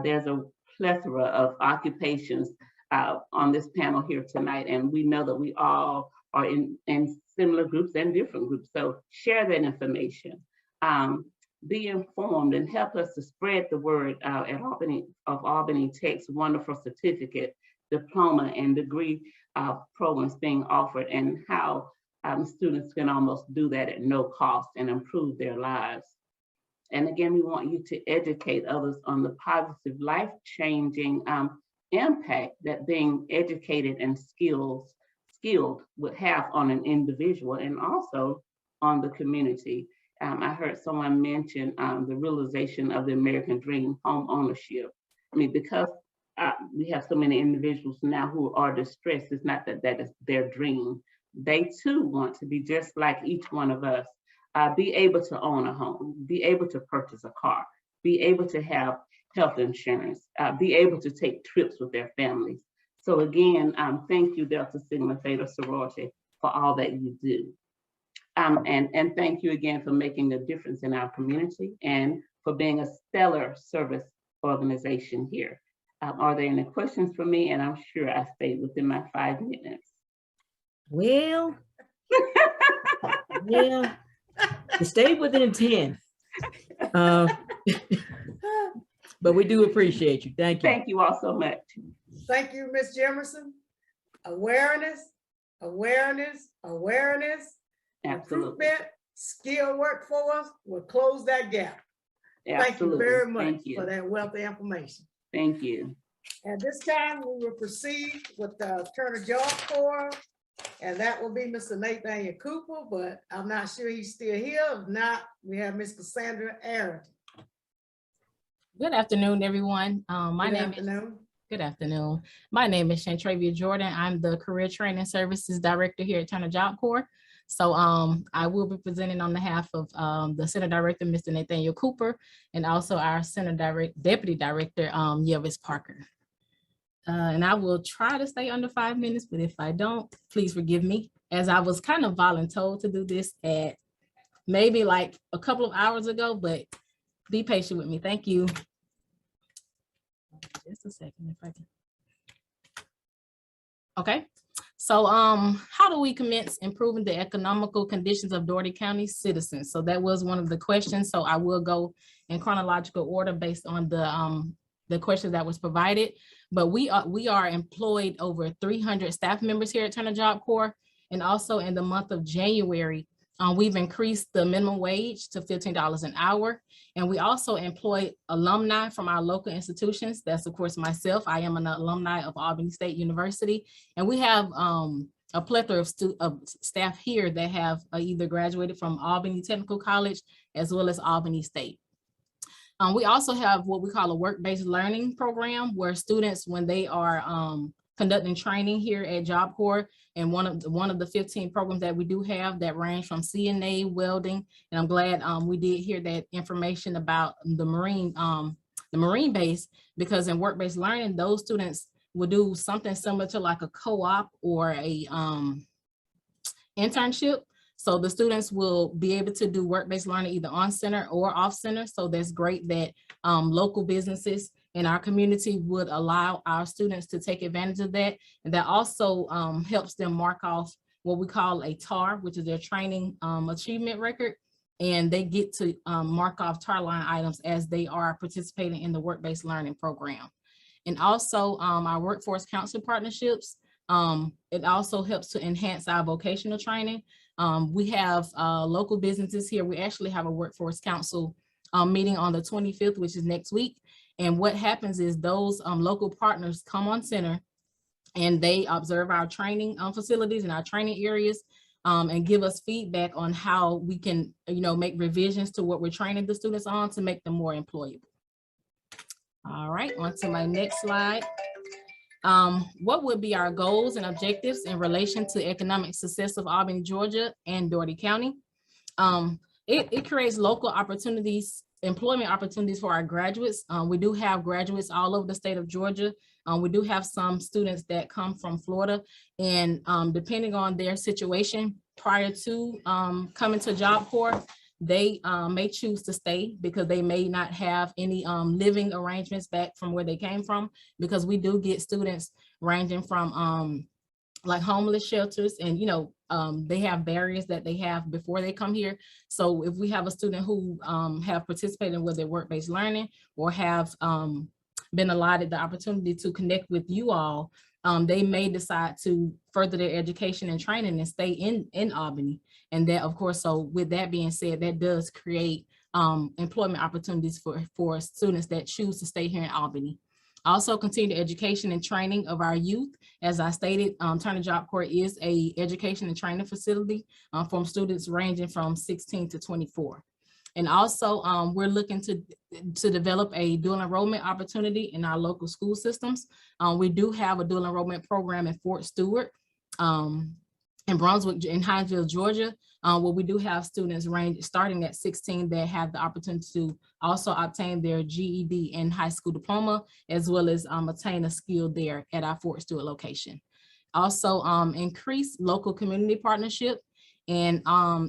there's a plethora of occupations on this panel here tonight, and we know that we all are in similar groups and different groups. So share that information, be informed, and help us to spread the word at Albany Tech's wonderful certificate, diploma, and degree programs being offered, and how students can almost do that at no cost and improve their lives. And again, we want you to educate others on the positive, life-changing impact that being educated and skilled would have on an individual and also on the community. I heard someone mention the realization of the American dream, home ownership. I mean, because we have so many individuals now who are distressed, it's not that that is their dream. They too want to be just like each one of us, be able to own a home, be able to purchase a car, be able to have health insurance, be able to take trips with their families. So again, thank you, Delta Sigma Theta sorority, for all that you do. And thank you again for making a difference in our community and for being a stellar service organization here. Are there any questions for me? And I'm sure I stayed within my 5 minutes. Well, yeah, you stayed within 10. But we do appreciate you. Thank you. Thank you all so much. Thank you, Ms. Jemerson. Awareness, awareness, awareness. Absolutely. Recruitment, skilled workforce will close that gap. Thank you very much for that wealth of information. Thank you. At this time, we will proceed with the Turner Job Corps and that will be Mr. Nathaniel Cooper, but I'm not sure he's still here. If not, we have Miss Cassandra Arrington. Good afternoon, everyone. Good afternoon. Good afternoon. My name is Shantravia Jordan. I'm the Career Training Services Director here at Turner Job Corps. So I will be presenting on behalf of the Center Director, Mr. Nathaniel Cooper, and also our Deputy Director, Yevis Parker. And I will try to stay under 5 minutes, but if I don't, please forgive me, as I was kind of voluntold to do this at maybe like a couple of hours ago, but be patient with me. Thank you. Just a second, if I can. Okay, so how do we commence improving the economical conditions of Dougherty County citizens? So that was one of the questions. So I will go in chronological order based on the question that was provided. But we are employed over 300 staff members here at Turner Job Corps, and also in the month of January, we've increased the minimum wage to $15 an hour. And we also employ alumni from our local institutions. That's of course myself. I am an alumni of Albany State University. And we have a plethora of staff here that have either graduated from Albany Technical College as well as Albany State. We also have what we call a work-based learning program, where students, when they are conducting training here at Job Corps, and one of the 15 programs that we do have that range from CNA, welding, and I'm glad we did hear that information about the Marine base, because in work-based learning, those students will do something similar to like a co-op or a internship. So the students will be able to do work-based learning either on center or off center. So that's great that local businesses in our community would allow our students to take advantage of that. And that also helps them mark off what we call a TAR, which is their training achievement record. And they get to mark off TAR line items as they are participating in the work-based learning program. And also our workforce council partnerships, it also helps to enhance our vocational training. We have local businesses here. We actually have a workforce council meeting on the 25th, which is next week. And what happens is those local partners come on center and they observe our training facilities and our training areas and give us feedback on how we can, make revisions to what we're training the students on to make them more employable. All right, on to my next slide. What would be our goals and objectives in relation to economic success of Albany, Georgia and Dougherty County? It creates local opportunities, employment opportunities for our graduates. We do have graduates all over the state of Georgia. We do have some students that come from Florida, and depending on their situation prior to coming to Job Corps, they may choose to stay because they may not have any living arrangements back from where they came from, because we do get students ranging from like homeless shelters, and they have barriers that they have before they come here. So if we have a student who have participated with their work-based learning or have been allotted the opportunity to connect with you all, they may decide to further their education and training and stay in Albany. And that, of course, so with that being said, that does create employment opportunities for students that choose to stay here in Albany. Also, continue the education and training of our youth. As I stated, Turner Job Corps is a education and training facility from students ranging from 16 to 24. And also, we're looking to develop a dual enrollment opportunity in our local school systems. We do have a dual enrollment program in Fort Stewart, in Brunswick, in Hinesville, Georgia, where we do have students starting at 16 that have the opportunity to also obtain their GED and high school diploma, as well as attain a skill there at our Fort Stewart location. Also, increase local community partnership and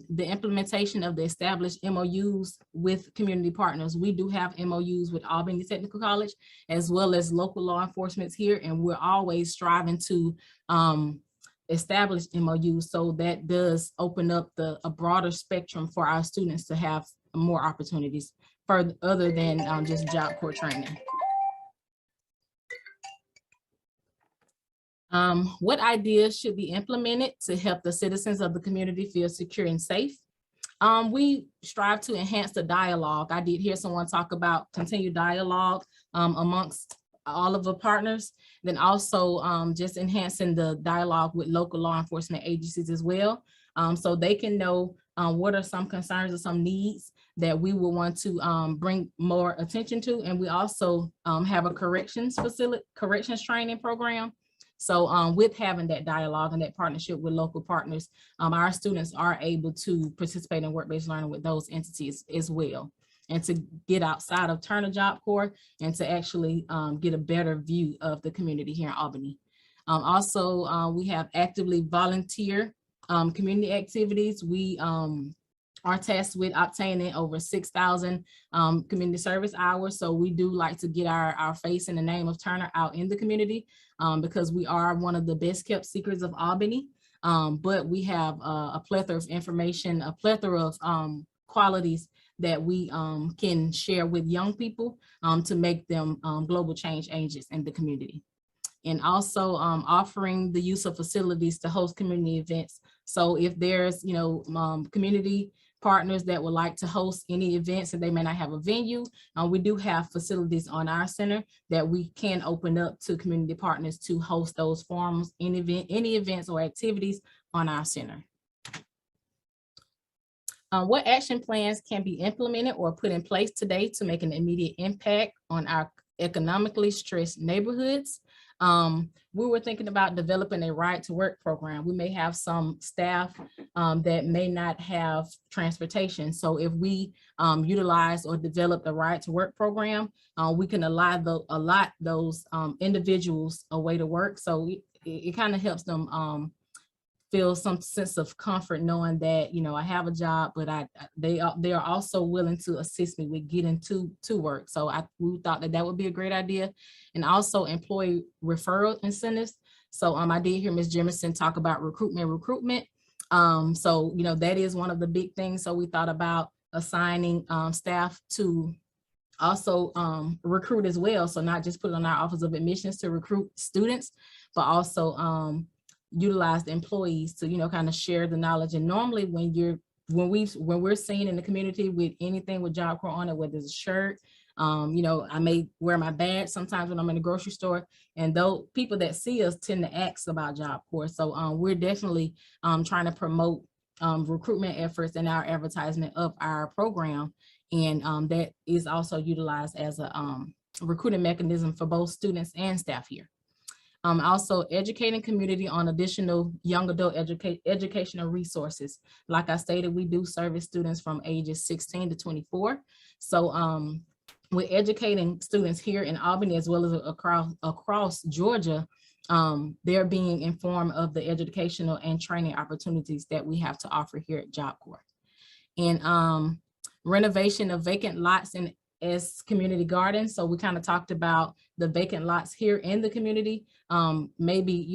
the implementation of the established MOUs with community partners. We do have MOUs with Albany Technical College, as well as local law enforcement here, and we're always striving to establish MOUs, so that does open up a broader spectrum for our students to have more opportunities further other than just Job Corps training. What ideas should be implemented to help the citizens of the community feel secure and safe? We strive to enhance the dialogue. I did hear someone talk about continued dialogue amongst all of the partners, then also just enhancing the dialogue with local law enforcement agencies as well. So they can know what are some concerns or some needs that we will want to bring more attention to. And we also have a corrections training program. So with having that dialogue and that partnership with local partners, our students are able to participate in work-based learning with those entities as well, and to get outside of Turner Job Corps and to actually get a better view of the community here in Albany. Also, we have actively volunteer community activities. We are tasked with obtaining over 6,000 community service hours. So we do like to get our face in the name of Turner out in the community because we are one of the best kept secrets of Albany. But we have a plethora of information, a plethora of qualities that we can share with young people to make them global change agents in the community. And also offering the use of facilities to host community events. So if there's, community partners that would like to host any events and they may not have a venue, we do have facilities on our center that we can open up to community partners to host those forums, any events or activities on our center. What action plans can be implemented or put in place today to make an immediate impact on our economically stressed neighborhoods? We were thinking about developing a ride to work program. We may have some staff that may not have transportation. So if we utilize or develop the ride to work program, we can allot those individuals a way to work. So it kind of helps them feel some sense of comfort knowing that, I have a job, but they are also willing to assist me with getting to work. So we thought that would be a great idea. And also employee referral incentives. So I did hear Ms. Jemison talk about recruitment. So, that is one of the big things. So we thought about assigning staff to also recruit as well. So not just put it on our Office of Admissions to recruit students, but also utilize the employees to, kind of share the knowledge. And normally when we're seen in the community with anything with Job Corps on it, whether it's a shirt, I may wear my badge sometimes when I'm in the grocery store, and those people that see us tend to ask about Job Corps. So we're definitely trying to promote recruitment efforts in our advertisement of our program. And that is also utilized as a recruiting mechanism for both students and staff here. Also educating community on additional young adult educational resources. Like I stated, we do service students from ages 16 to 24. So we're educating students here in Albany as well as across Georgia. They're being informed of the educational and training opportunities that we have to offer here at Job Corps. And renovation of vacant lots as community gardens. So we kind of talked about the vacant lots here in the community, maybe,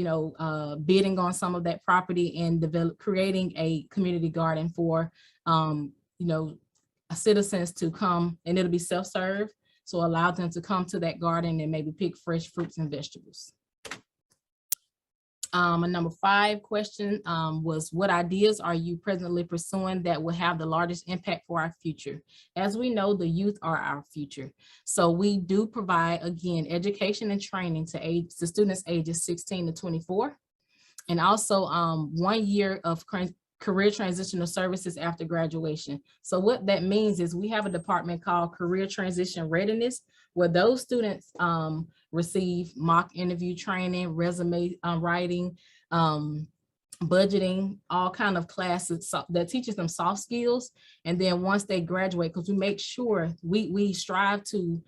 bidding on some of that property and creating a community garden for, citizens to come, and it'll be self-serve. So allow them to come to that garden and maybe pick fresh fruits and vegetables. A number 5 question was, what ideas are you presently pursuing that will have the largest impact for our future? As we know, the youth are our future. So we do provide, again, education and training to students ages 16 to 24. And also 1 year of career transitional services after graduation. So what that means is we have a department called Career Transition Readiness, where those students receive mock interview training, resume writing, budgeting, all kind of classes that teaches them soft skills. And then once they graduate, because we make sure we strive to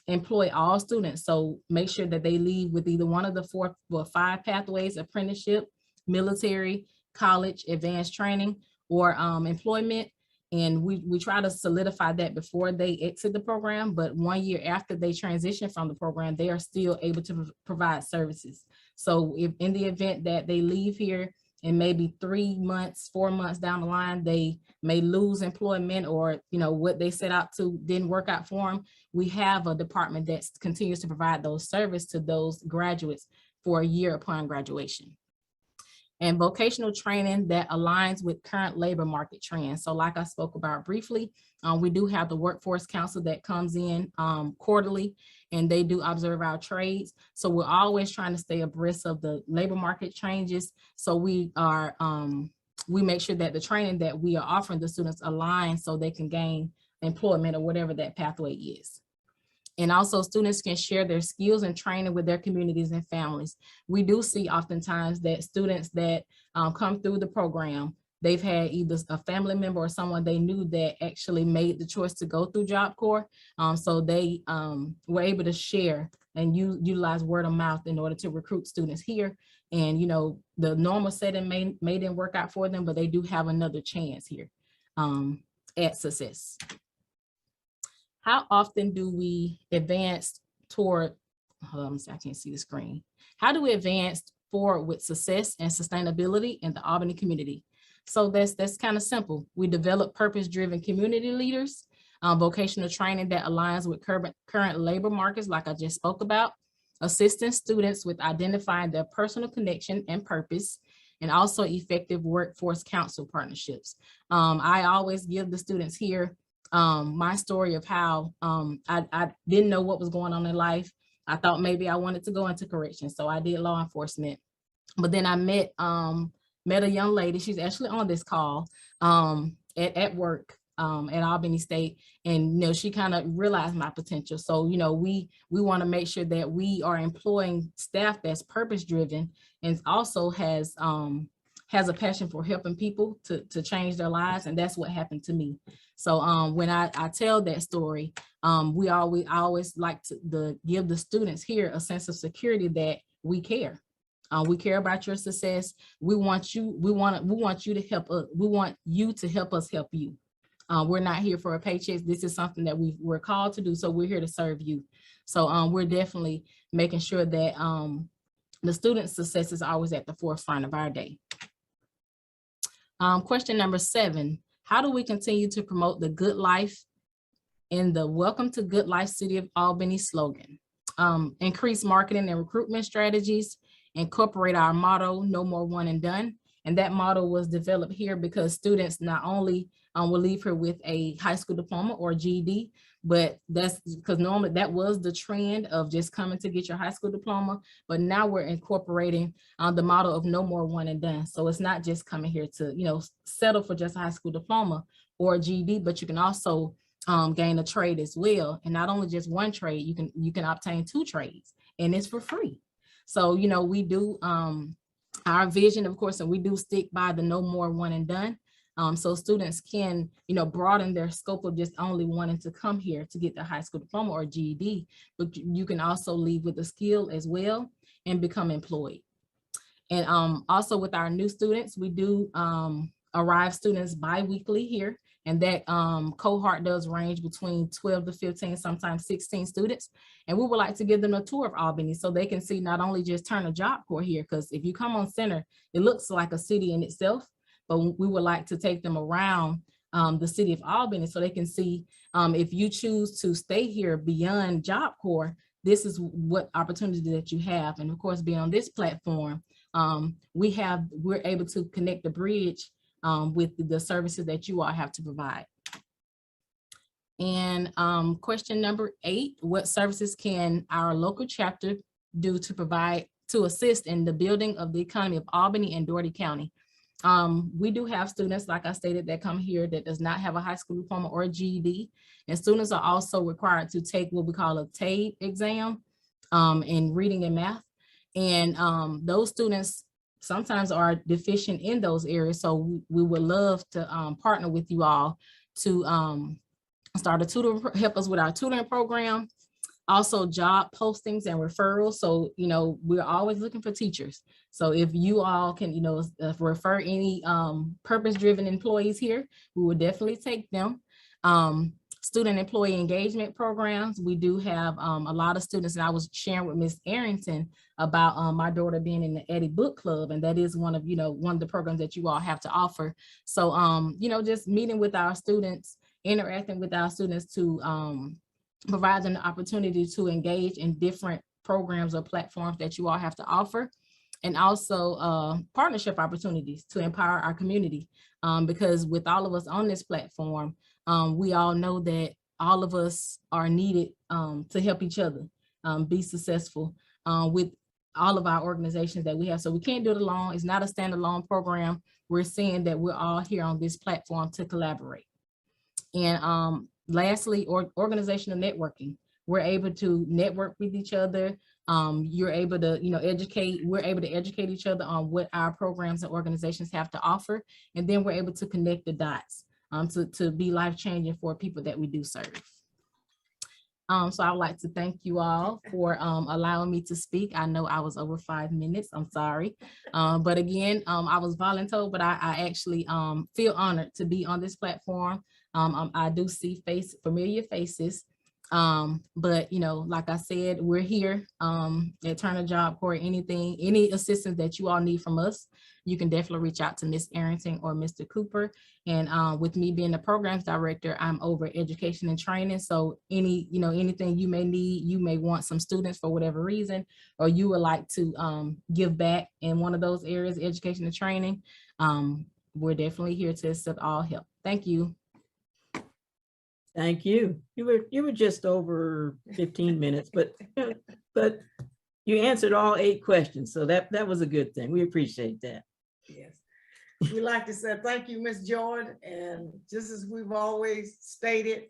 employ all students. So make sure that they leave with either one of the 5 pathways: apprenticeship, military, college, advanced training, or employment. And we try to solidify that before they exit the program, but 1 year after they transition from the program, they are still able to provide services. So if in the event that they leave here and maybe 3 months, 4 months down the line, they may lose employment, or what they set out to didn't work out for them, we have a department that continues to provide those services to those graduates for a year upon graduation. and vocational training that aligns with current labor market trends. So like I spoke about briefly, we do have the Workforce Council that comes in quarterly, and they do observe our trades. So we're always trying to stay abreast of the labor market changes. So we are, we make sure that the training that we are offering the students align so they can gain employment or whatever that pathway is. And also students can share their skills and training with their communities and families. We do see oftentimes that students that come through the program, they've had either a family member or someone they knew that actually made the choice to go through Job Corps. So they were able to share and utilize word of mouth in order to recruit students here. And the normal setting may didn't work out for them, but they do have another chance here at success. How often do we advance toward, hold on, I can't see the screen. How do we advance forward with success and sustainability in the Albany community? So that's kind of simple. We develop purpose-driven community leaders, vocational training that aligns with current labor markets, like I just spoke about, assisting students with identifying their personal connection and purpose, and also effective workforce council partnerships. I always give the students here my story of how I didn't know what was going on in life. I thought maybe I wanted to go into corrections, so I did law enforcement. But then I met a young lady. She's actually on this call at work at Albany State, and she kind of realized my potential. So we want to make sure that we are employing staff that's purpose driven and also has a passion for helping people to change their lives, and that's what happened to me. So when I tell that story, I always like to give the students here a sense of security that we care. We care about your success. We want you to help us. We want you to help us help you. We're not here for a paycheck. This is something that we're called to do. So we're here to serve you. So we're definitely making sure that the student's success is always at the forefront of our day. Question number 7, how do we continue to promote the good life in the Welcome to Good Life City of Albany slogan? Increase marketing and recruitment strategies, incorporate our motto, no more one and done. And that motto was developed here because students not only will leave here with a high school diploma or GED, but that's because normally that was the trend of just coming to get your high school diploma. But now we're incorporating the motto of no more one and done. So it's not just coming here to, settle for just a high school diploma or a GED, but you can also gain a trade as well. And not only just one trade, you can obtain 2 trades, and it's for free. So, we do our vision, of course, and we do stick by the no more one and done. So students can, broaden their scope of just only wanting to come here to get the high school diploma or GED, but you can also leave with a skill as well and become employed. And also with our new students, we do arrive students bi-weekly here, and that cohort does range between 12 to 15, sometimes 16 students. And we would like to give them a tour of Albany so they can see not only just Turner Job Corps here, because if you come on center, it looks like a city in itself, but we would like to take them around the city of Albany so they can see if you choose to stay here beyond Job Corps, this is what opportunity that you have. And of course, being on this platform, we're able to connect the bridge with the services that you all have to provide. And question number 8, what services can our local chapter do to assist in the building of the economy of Albany and Dougherty County? We do have students, like I stated, that come here that does not have a high school diploma or a GED. And students are also required to take what we call a TABE exam in reading and math. And those students sometimes are deficient in those areas. So we would love to partner with you all to start a tutor, help us with our tutoring program. Also job postings and referrals. So, we're always looking for teachers. So if you all can, refer any purpose-driven employees here, we will definitely take them. Student employee engagement programs. We do have a lot of students, and I was sharing with Ms. Arrington about my daughter being in the Eddie Book Club, and that is one of the programs that you all have to offer. So, just meeting with our students, interacting with our students to provide them the opportunity to engage in different programs or platforms that you all have to offer. and also partnership opportunities to empower our community. Because with all of us on this platform, we all know that all of us are needed to help each other be successful with all of our organizations that we have. So we can't do it alone. It's not a standalone program. We're saying that we're all here on this platform to collaborate. And lastly, organizational networking. We're able to network with each other. You're able to, educate. We're able to educate each other on what our programs and organizations have to offer. And then we're able to connect the dots to be life-changing for people that we do serve. So I would like to thank you all for allowing me to speak. I know I was over 5 minutes, I'm sorry. But again, I was voluntold, but I actually feel honored to be on this platform. I do see familiar faces. But like I said, we're here at Turner Job Corps. Any assistance that you all need from us, you can definitely reach out to Ms. Arrington or Mr. Cooper. And with me being the programs director, I'm over education and training. So anything you may need, you may want some students for whatever reason, or you would like to give back in one of those areas, education and training, we're definitely here to accept all help. Thank you. Thank you. You were just over 15 minutes, but you answered all 8 questions. So that was a good thing. We appreciate that. Yes. We'd like to say thank you, Ms. Jordan. And just as we've always stated,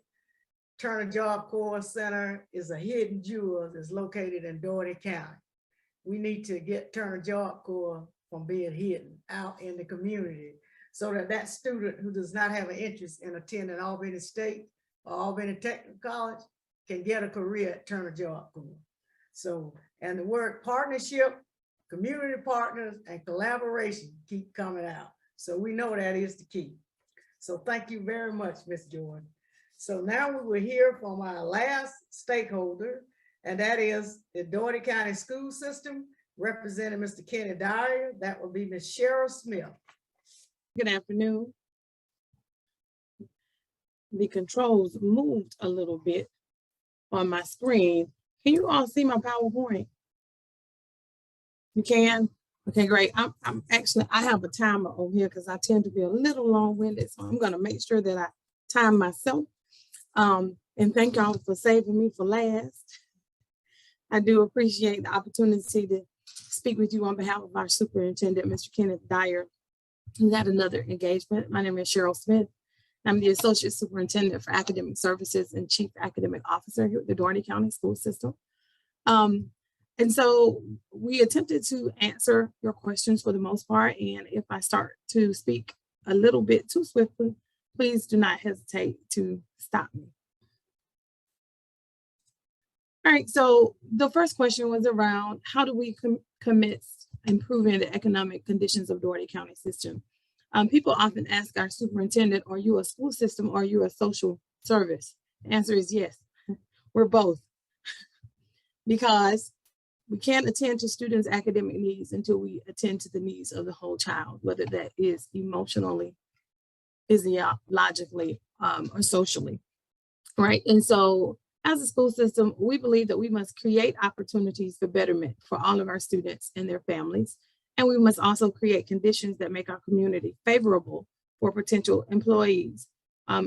Turner Job Corps Center is a hidden jewel that's located in Dougherty County. We need to get Turner Job Corps from being hidden out in the community so that student who does not have an interest in attending Albany State or Albany Technical College can get a career at Turner Job Corps. So, and the word partnership, community partners, and collaboration keep coming out. So we know that is the key. So thank you very much, Ms. Jordan. So now we will hear from our last stakeholder, and that is the Dougherty County School System, representing Mr. Kenny Dyer. That will be Ms. Cheryl Smith. Good afternoon. The controls moved a little bit on my screen. Can you all see my PowerPoint? You can? Okay, great. I'm actually, I have a timer over here because I tend to be a little long-winded, so I'm gonna make sure that I time myself. And thank y'all for saving me for last. I do appreciate the opportunity to speak with you on behalf of our superintendent, Mr. Kenneth Dyer. We had another engagement. My name is Cheryl Smith. I'm the Associate Superintendent for Academic Services and Chief Academic Officer here at the Dougherty County School System. And so we attempted to answer your questions for the most part. And if I start to speak a little bit too swiftly, please do not hesitate to stop me. All right, so the first question was around how do we commit improving the economic conditions of Dougherty County system? People often ask our superintendent, are you a school system or are you a social service? The answer is yes, we're both. Because we can't attend to students' academic needs until we attend to the needs of the whole child, whether that is emotionally, physiologically, or socially, right? And so as a school system, we believe that we must create opportunities for betterment for all of our students and their families. And we must also create conditions that make our community favorable for potential employees.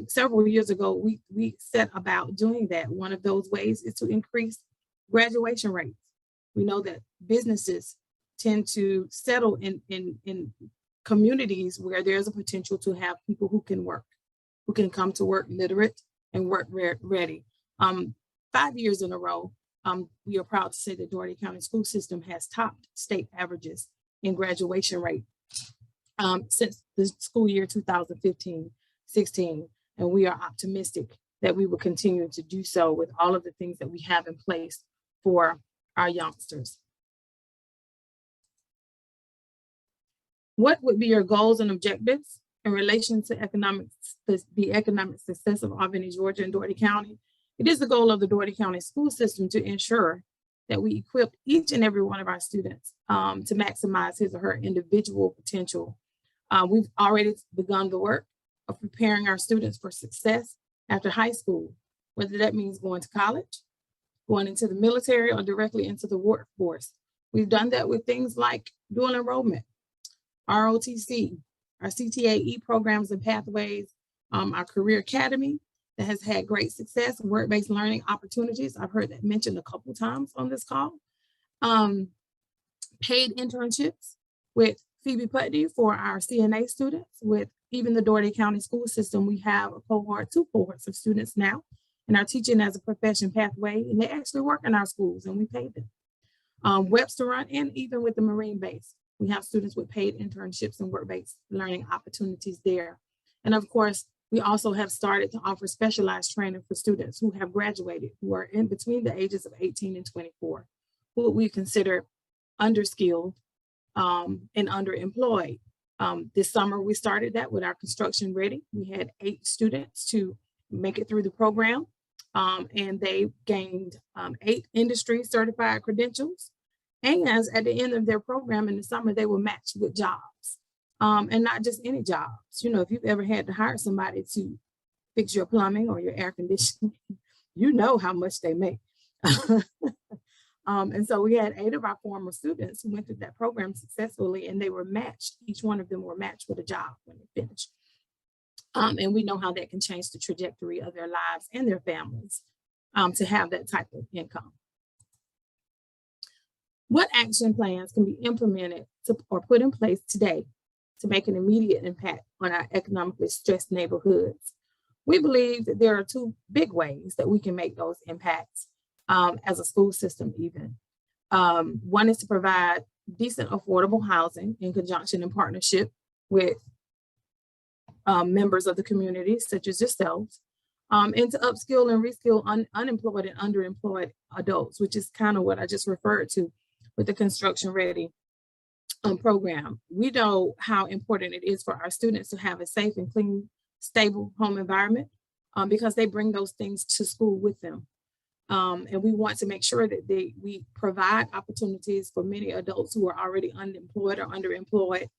Several years ago, we set about doing that. One of those ways is to increase graduation rates. We know that businesses tend to settle in communities where there's a potential to have people who can work, who can come to work literate and work ready. 5 years in a row, we are proud to say the Dougherty County School System has topped state averages in graduation rate since the school year 2015-16. And we are optimistic that we will continue to do so with all of the things that we have in place for our youngsters. What would be your goals and objectives in relation to the economic success of Albany, Georgia, and Dougherty County? It is the goal of the Dougherty County School System to ensure that we equip each and every one of our students to maximize his or her individual potential. We've already begun the work of preparing our students for success after high school, whether that means going to college, going into the military, or directly into the workforce. We've done that with things like dual enrollment, ROTC, our CTAE programs and pathways, our Career Academy that has had great success, work-based learning opportunities. I've heard that mentioned a couple times on this call. Paid internships with Phoebe Putney for our CNA students. With even the Dougherty County School System, we have a cohort, 2 cohorts of students now in our teaching as a profession pathway, and they actually work in our schools and we pay them. Webster Run, and even with the Marine base, we have students with paid internships and work-based learning opportunities there. And of course, we also have started to offer specialized training for students who have graduated, who are in between the ages of 18 and 24, who we consider underskilled and underemployed. This summer, we started that with our Construction Ready. We had 8 students to make it through the program, and they gained 8 industry certified credentials. And at the end of their program in the summer, they were matched with jobs, and not just any jobs. You know, if you've ever had to hire somebody to fix your plumbing or your air conditioning, you know how much they make. And so we had 8 of our former students who went through that program successfully, and they were matched. Each one of them were matched with a job when they finished. And we know how that can change the trajectory of their lives and their families to have that type of income. What action plans can be implemented or put in place today to make an immediate impact on our economically stressed neighborhoods? We believe that there are 2 big ways that we can make those impacts as a school system even. One is to provide decent, affordable housing in conjunction and partnership with members of the community, such as yourselves, and to upskill and reskill unemployed and underemployed adults, which is kind of what I just referred to with the Construction Ready program. We know how important it is for our students to have a safe and clean, stable home environment because they bring those things to school with them. And we want to make sure that we provide opportunities for many adults who are already unemployed or underemployed,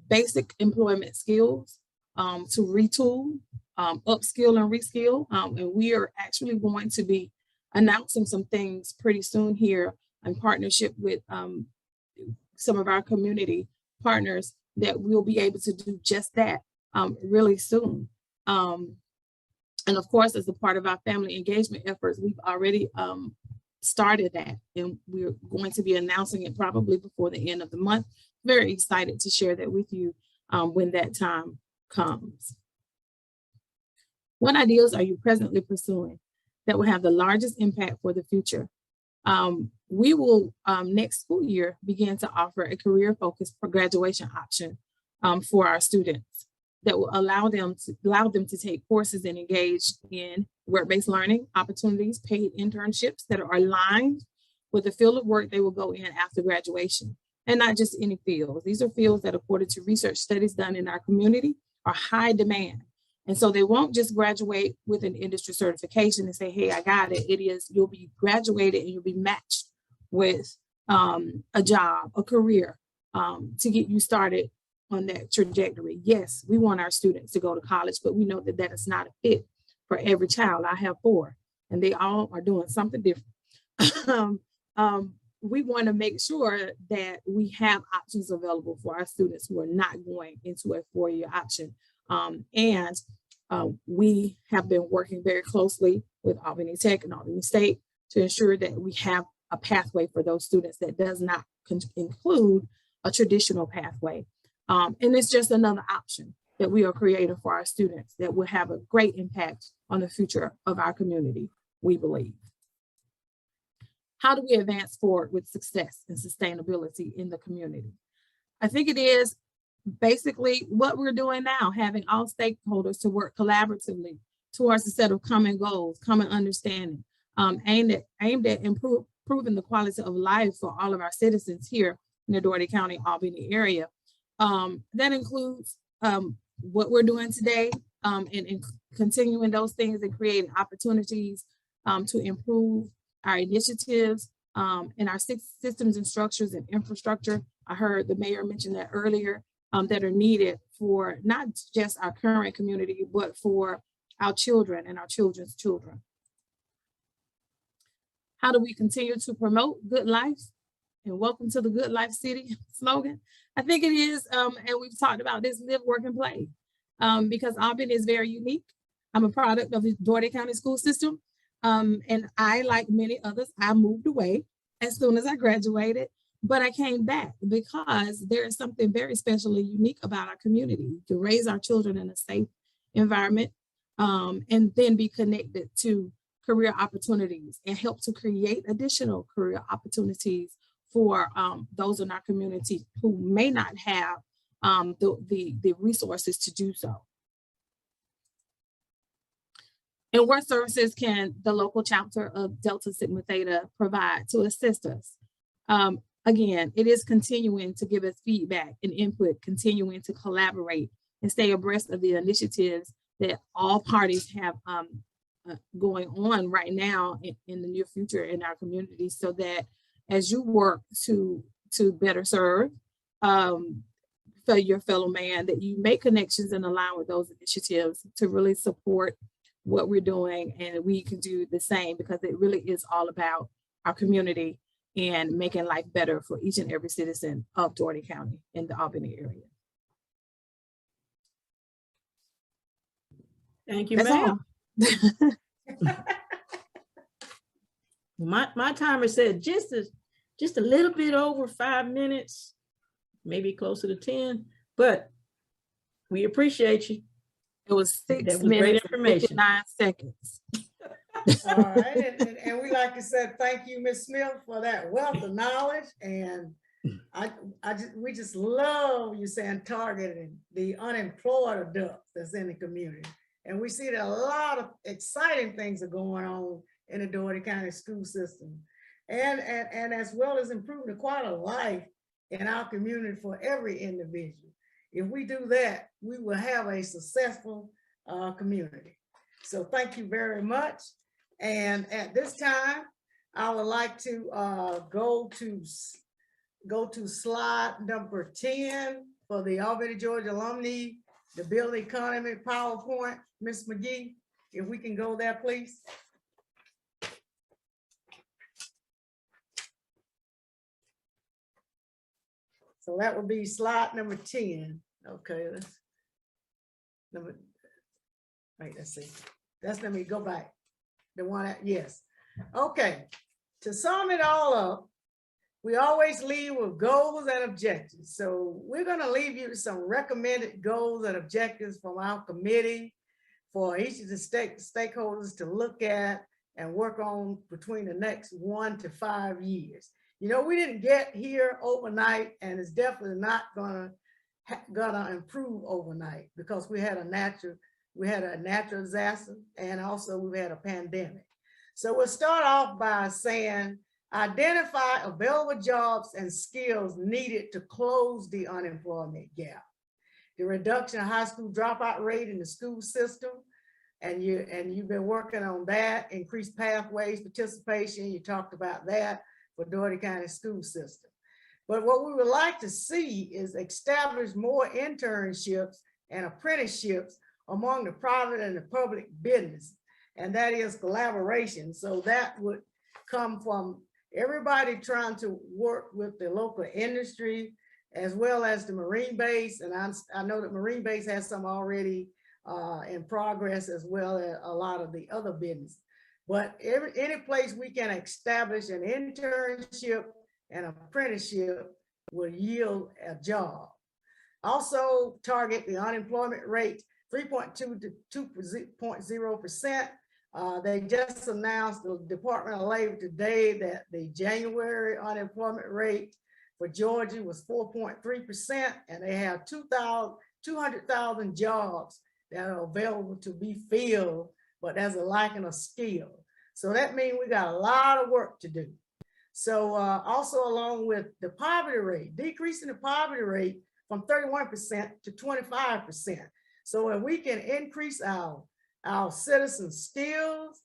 basic employment skills to retool, upskill and reskill. And we are actually going to be announcing some things pretty soon here in partnership with some of our community partners that we'll be able to do just that really soon. And of course, as a part of our family engagement efforts, we've already started that, and we're going to be announcing it probably before the end of the month. Very excited to share that with you when that time comes. What ideas are you presently pursuing that will have the largest impact for the future? We will next school year begin to offer a career-focused graduation option for our students that will allow them to take courses and engage in work-based learning opportunities, paid internships that are aligned with the field of work they will go in after graduation, and not just any fields. These are fields that, according to research studies done in our community, are high demand. And so they won't just graduate with an industry certification and say, hey, I got it. You'll be graduated and you'll be matched with a job, a career to get you started on that trajectory. Yes, we want our students to go to college, but we know that that is not a fit for every child. I have 4, and they all are doing something different. We want to make sure that we have options available for our students who are not going into a 4-year option. And we have been working very closely with Albany Tech and Albany State to ensure that we have a pathway for those students that does not include a traditional pathway. And it's just another option that we are creating for our students that will have a great impact on the future of our community, we believe. How do we advance forward with success and sustainability in the community? I think it is basically what we're doing now, having all stakeholders to work collaboratively towards a set of common goals, common understanding, aimed at improving the quality of life for all of our citizens here in the Dougherty County, Albany area. That includes what we're doing today and continuing those things and creating opportunities to improve our initiatives and our systems and structures and infrastructure. I heard the mayor mention that earlier, that are needed for not just our current community, but for our children and our children's children. How do we continue to promote good life and welcome to the Good Life City slogan. I think it is, and we've talked about this, live, work, and play, because Albany is very unique. I'm a product of the Dougherty County school system. And I, like many others, I moved away as soon as I graduated, but I came back because there is something very special and unique about our community to raise our children in a safe environment, and then be connected to career opportunities and help to create additional career opportunities for those in our community who may not have the resources to do so. And what services can the local chapter of Delta Sigma Theta provide to assist us? Again, it is continuing to give us feedback and input, continuing to collaborate and stay abreast of the initiatives that all parties have going on right now in the near future in our community, so that as you work to better serve for your fellow man, that you make connections and align with those initiatives to really support what we're doing, and we can do the same, because it really is all about our community and making life better for each and every citizen of Dougherty County in the Albany area. Thank you, That's ma'am. all. My timer said just a little bit over 5 minutes, maybe closer to 10, but we appreciate you. It was That 6 was great minutes and information. 59 seconds. All right, and we like to say thank you, Ms. Smith, for that wealth of knowledge. And we just love you saying targeting the unemployed adults that's in the community. And we see that a lot of exciting things are going on in the Dougherty County school system, and as well as improving the quality of life in our community for every individual. If we do that, we will have a successful community. So thank you very much. And at this time, I would like to go to slide number 10 for the Albany, Georgia alumni, the building economy PowerPoint. Ms. McGee, if we can go there, please. So that would be slide number 10. Okay, let's see. Let me go back. The one, yes. Okay, to sum it all up, we always leave with goals and objectives. So we're gonna leave you with some recommended goals and objectives from our committee for each of the stakeholders to look at and work on between the next 1 to 5 years. You know, we didn't get here overnight, and it's definitely not gonna improve overnight, because we had a natural disaster, and also we've had a pandemic. So we'll start off by saying, identify available jobs and skills needed to close the unemployment gap. The reduction of high school dropout rate in the school system, and you've been working on that. Increased pathways participation, you talked about that for Dougherty County school system. But what we would like to see is establish more internships and apprenticeships among the private and the public business, and that is collaboration. So that would come from everybody trying to work with the local industry, as well as the Marine base. And I know that Marine base has some already in progress, as well as a lot of the other business. But any place we can establish an internship and apprenticeship will yield a job. Also target the unemployment rate 3.2 to 2.0%. They just announced, the Department of Labor today, that the January unemployment rate for Georgia was 4.3%, and they have 200,000 jobs that are available to be filled, but there's a lacking of skill. So that means we got a lot of work to do. So also, along with the poverty rate, decreasing the poverty rate from 31% to 25%. So if we can increase our citizens' skills,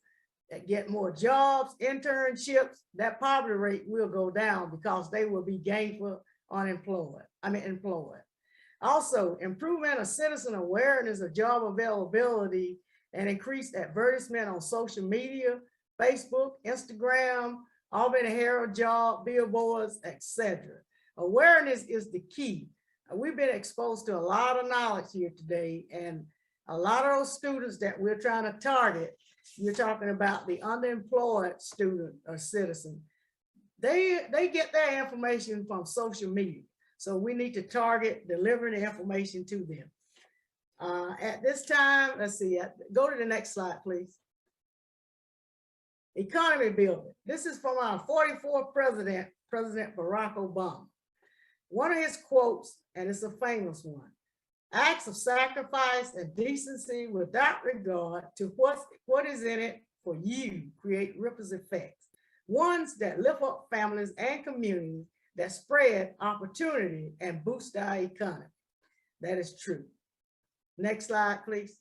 that get more jobs, internships, that poverty rate will go down, because they will be gainful employed. Also, improvement of citizen awareness of job availability and increased advertisement on social media, Facebook, Instagram, Albany Herald job, billboards, etc. Awareness is the key. We've been exposed to a lot of knowledge here today, and a lot of those students that we're trying to target, you're talking about the underemployed student or citizen, they get their information from social media. So we need to target delivering the information to them. At this time, let's see, go to the next slide, please. Economy building. This is from our 44th president, President Barack Obama. One of his quotes, and it's a famous one: acts of sacrifice and decency without regard to what is in it for you create ripple effects, ones that lift up families and communities, that spread opportunity and boost our economy. That is true. Next slide, please.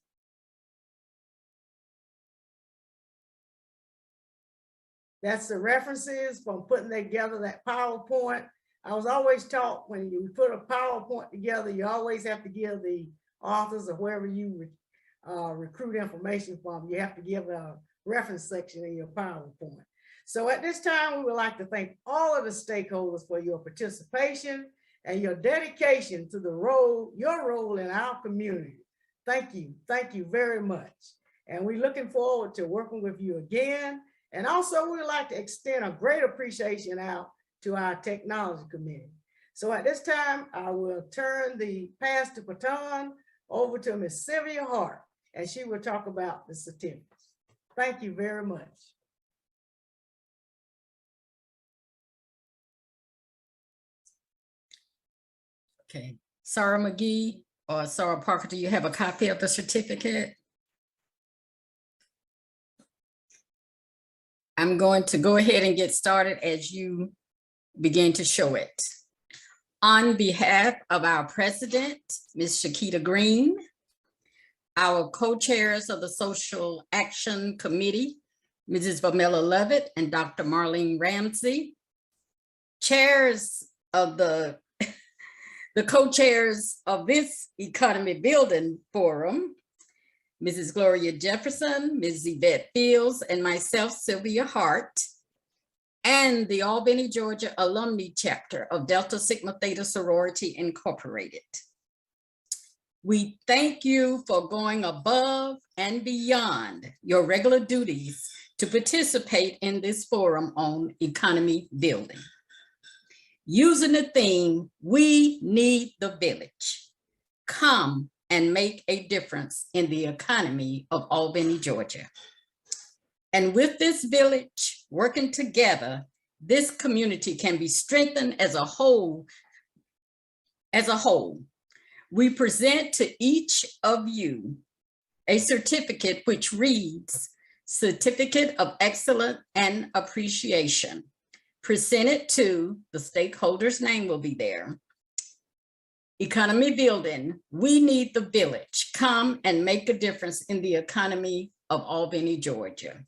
That's the references from putting together that PowerPoint. I was always taught when you put a PowerPoint together, you always have to give the authors or wherever you recruit information from, you have to give a reference section in your PowerPoint. So at this time, we would like to thank all of the stakeholders for your participation and your dedication to your role in our community. Thank you very much. And we're looking forward to working with you again. And also we'd like to extend a great appreciation out to our technology committee. So at this time, I will turn the pass to baton over to Ms. Sylvia Hart, and she will talk about the certificates. Thank you very much. Okay, Sarah McGee or Sarah Parker, do you have a copy of the certificate? I'm going to go ahead and get started as you begin to show it. On behalf of our president, Ms. Shakita Green, our co-chairs of the Social Action Committee, Mrs. Pamela Lovett and Dr. Marlene Ramsey, chairs of the co-chairs of this Economy Building Forum, Mrs. Gloria Jefferson, Ms. Yvette Fields, and myself, Sylvia Hart, and the Albany, Georgia Alumni Chapter of Delta Sigma Theta Sorority Incorporated. We thank you for going above and beyond your regular duties to participate in this forum on economy building. Using the theme, we need the village. Come and make a difference in the economy of Albany, Georgia. And with this village working together, this community can be strengthened as a whole. We present to each of you a certificate which reads, Certificate of Excellence and Appreciation. Presented to the stakeholders' name will be there. Economy building, we need the village. Come and make a difference in the economy of Albany, Georgia.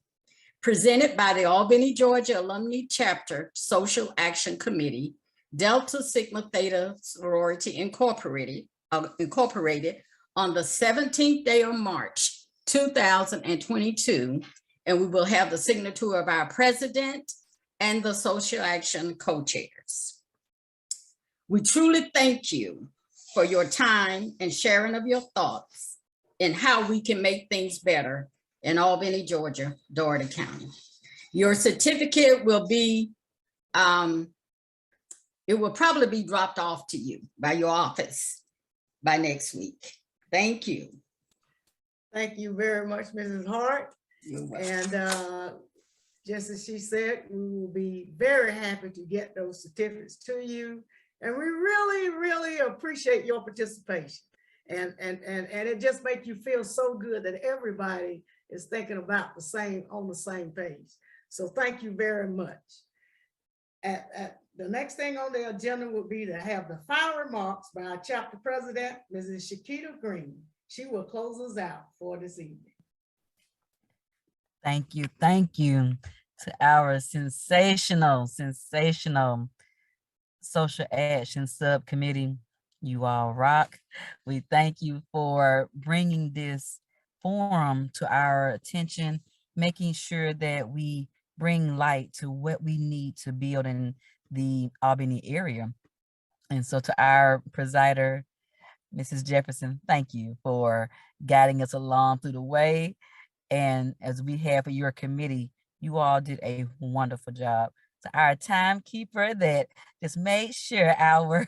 Presented by the Albany, Georgia Alumni Chapter Social Action Committee, Delta Sigma Theta Sorority Incorporated on the 17th day of March, 2022. And we will have the signature of our president and the Social Action co-chairs. We truly thank you for your time and sharing of your thoughts and how we can make things better in Albany, Georgia, Dougherty County. Your certificate will be, it will probably be dropped off to you by your office by next week. Thank you. Thank you very much, Mrs. Hart. You're welcome. And just as she said, we will be very happy to get those certificates to you. And we really, really appreciate your participation. And it just makes you feel so good that everybody is thinking about on the same page. So thank you very much. The next thing on the agenda will be to have the final remarks by our chapter president, Mrs. Shakita Green. She will close us out for this evening. Thank you to our sensational Social Action Subcommittee. You all rock. We thank you for bringing this forum to our attention, making sure that we bring light to what we need to build in the Albany area. And so to our presider, Mrs. Jefferson, thank you for guiding us along through the way. And as we have for your committee, you all did a wonderful job. To our timekeeper that just made sure our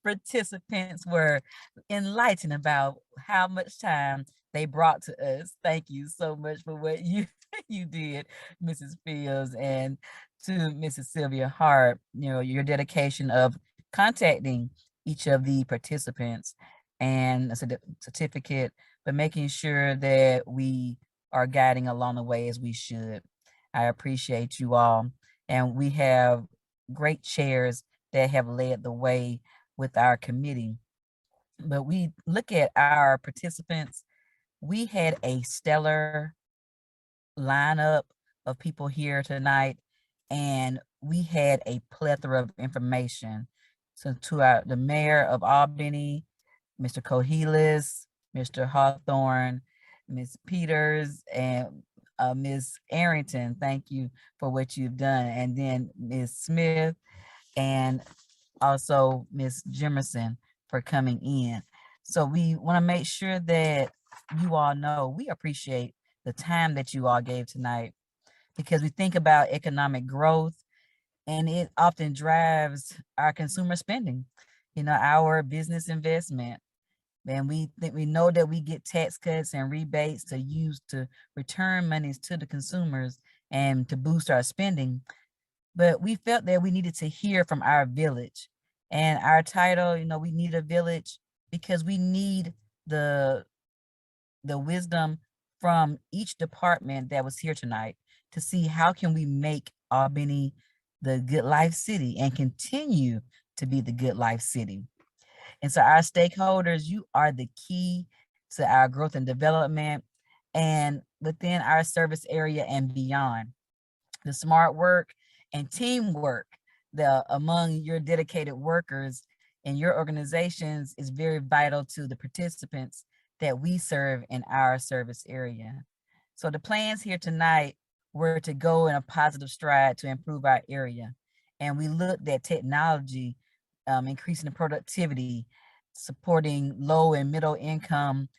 participants were enlightened about how much time they brought to us. Thank you so much for what you did, Mrs. Fields, and to Mrs. Sylvia Hart, your dedication of contacting each of the participants and a certificate, but making sure that we are guiding along the way as we should. I appreciate you all. And we have great chairs that have led the way with our committee. But we look at our participants, we had a stellar lineup of people here tonight, and we had a plethora of information. So to the mayor of Albany, Mr. Cohilas, Mr. Hawthorne, Ms. Peters, and Ms. Arrington, thank you for what you've done. And then Ms. Smith and also Ms. Jimerson for coming in. So we want to make sure that you all know we appreciate the time that you all gave tonight, because we think about economic growth and it often drives our consumer spending, our business investment. And we know that we get tax cuts and rebates to use to return monies to the consumers and to boost our spending. But we felt that we needed to hear from our village, and our title, we need a village because we need the wisdom from each department that was here tonight to see how can we make Albany the Good Life City and continue to be the Good Life City. And so our stakeholders, you are the key to our growth and development and within our service area and beyond. The smart work and teamwork among your dedicated workers and your organizations is very vital to the participants that we serve in our service area. So the plans here tonight were to go in a positive stride to improve our area. And we looked at technology, increasing the productivity, supporting low and middle income,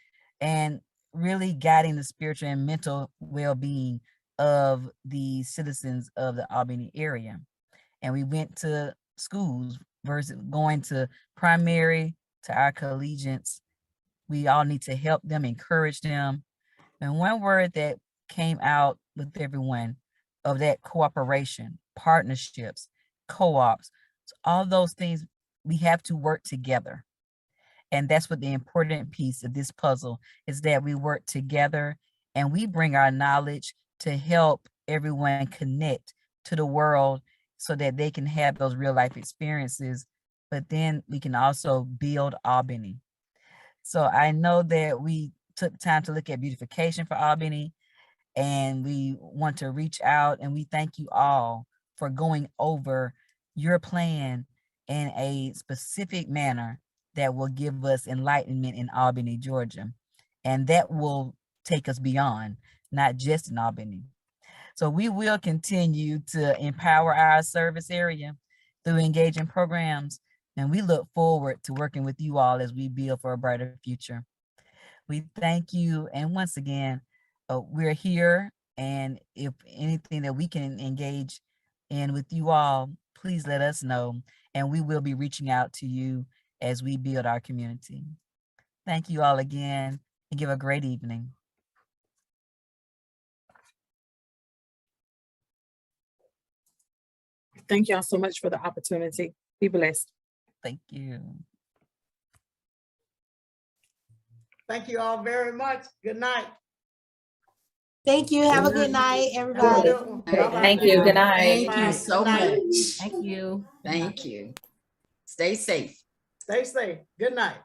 and really guiding the spiritual and mental well-being of the citizens of the Albany area. And we went to schools versus going to primary to our collegiates. We all need to help them, encourage them. And one word that came out with everyone of that cooperation, partnerships, co-ops, so all those things, we have to work together. And that's what the important piece of this puzzle is, that we work together and we bring our knowledge to help everyone connect to the world so that they can have those real life experiences, but then we can also build Albany. So I know that we took time to look at beautification for Albany, and we want to reach out, and we thank you all for going over your plan in a specific manner that will give us enlightenment in Albany, Georgia. And that will take us beyond, not just in Albany. So we will continue to empower our service area through engaging programs. And we look forward to working with you all as we build for a brighter future. We thank you. And once again, we're here. And if anything that we can engage in with you all, please let us know. And we will be reaching out to you as we build our community. Thank you all again, and give a great evening. Thank y'all so much for the opportunity. Be blessed. Thank you. Thank you all very much. Good night. Thank you. Have a good night, Have a everybody. good one. Bye-bye. Thank you. Good night. Thank Bye. you so Good night. much. Thank you. Thank you. Stay safe. Stay safe. Good night.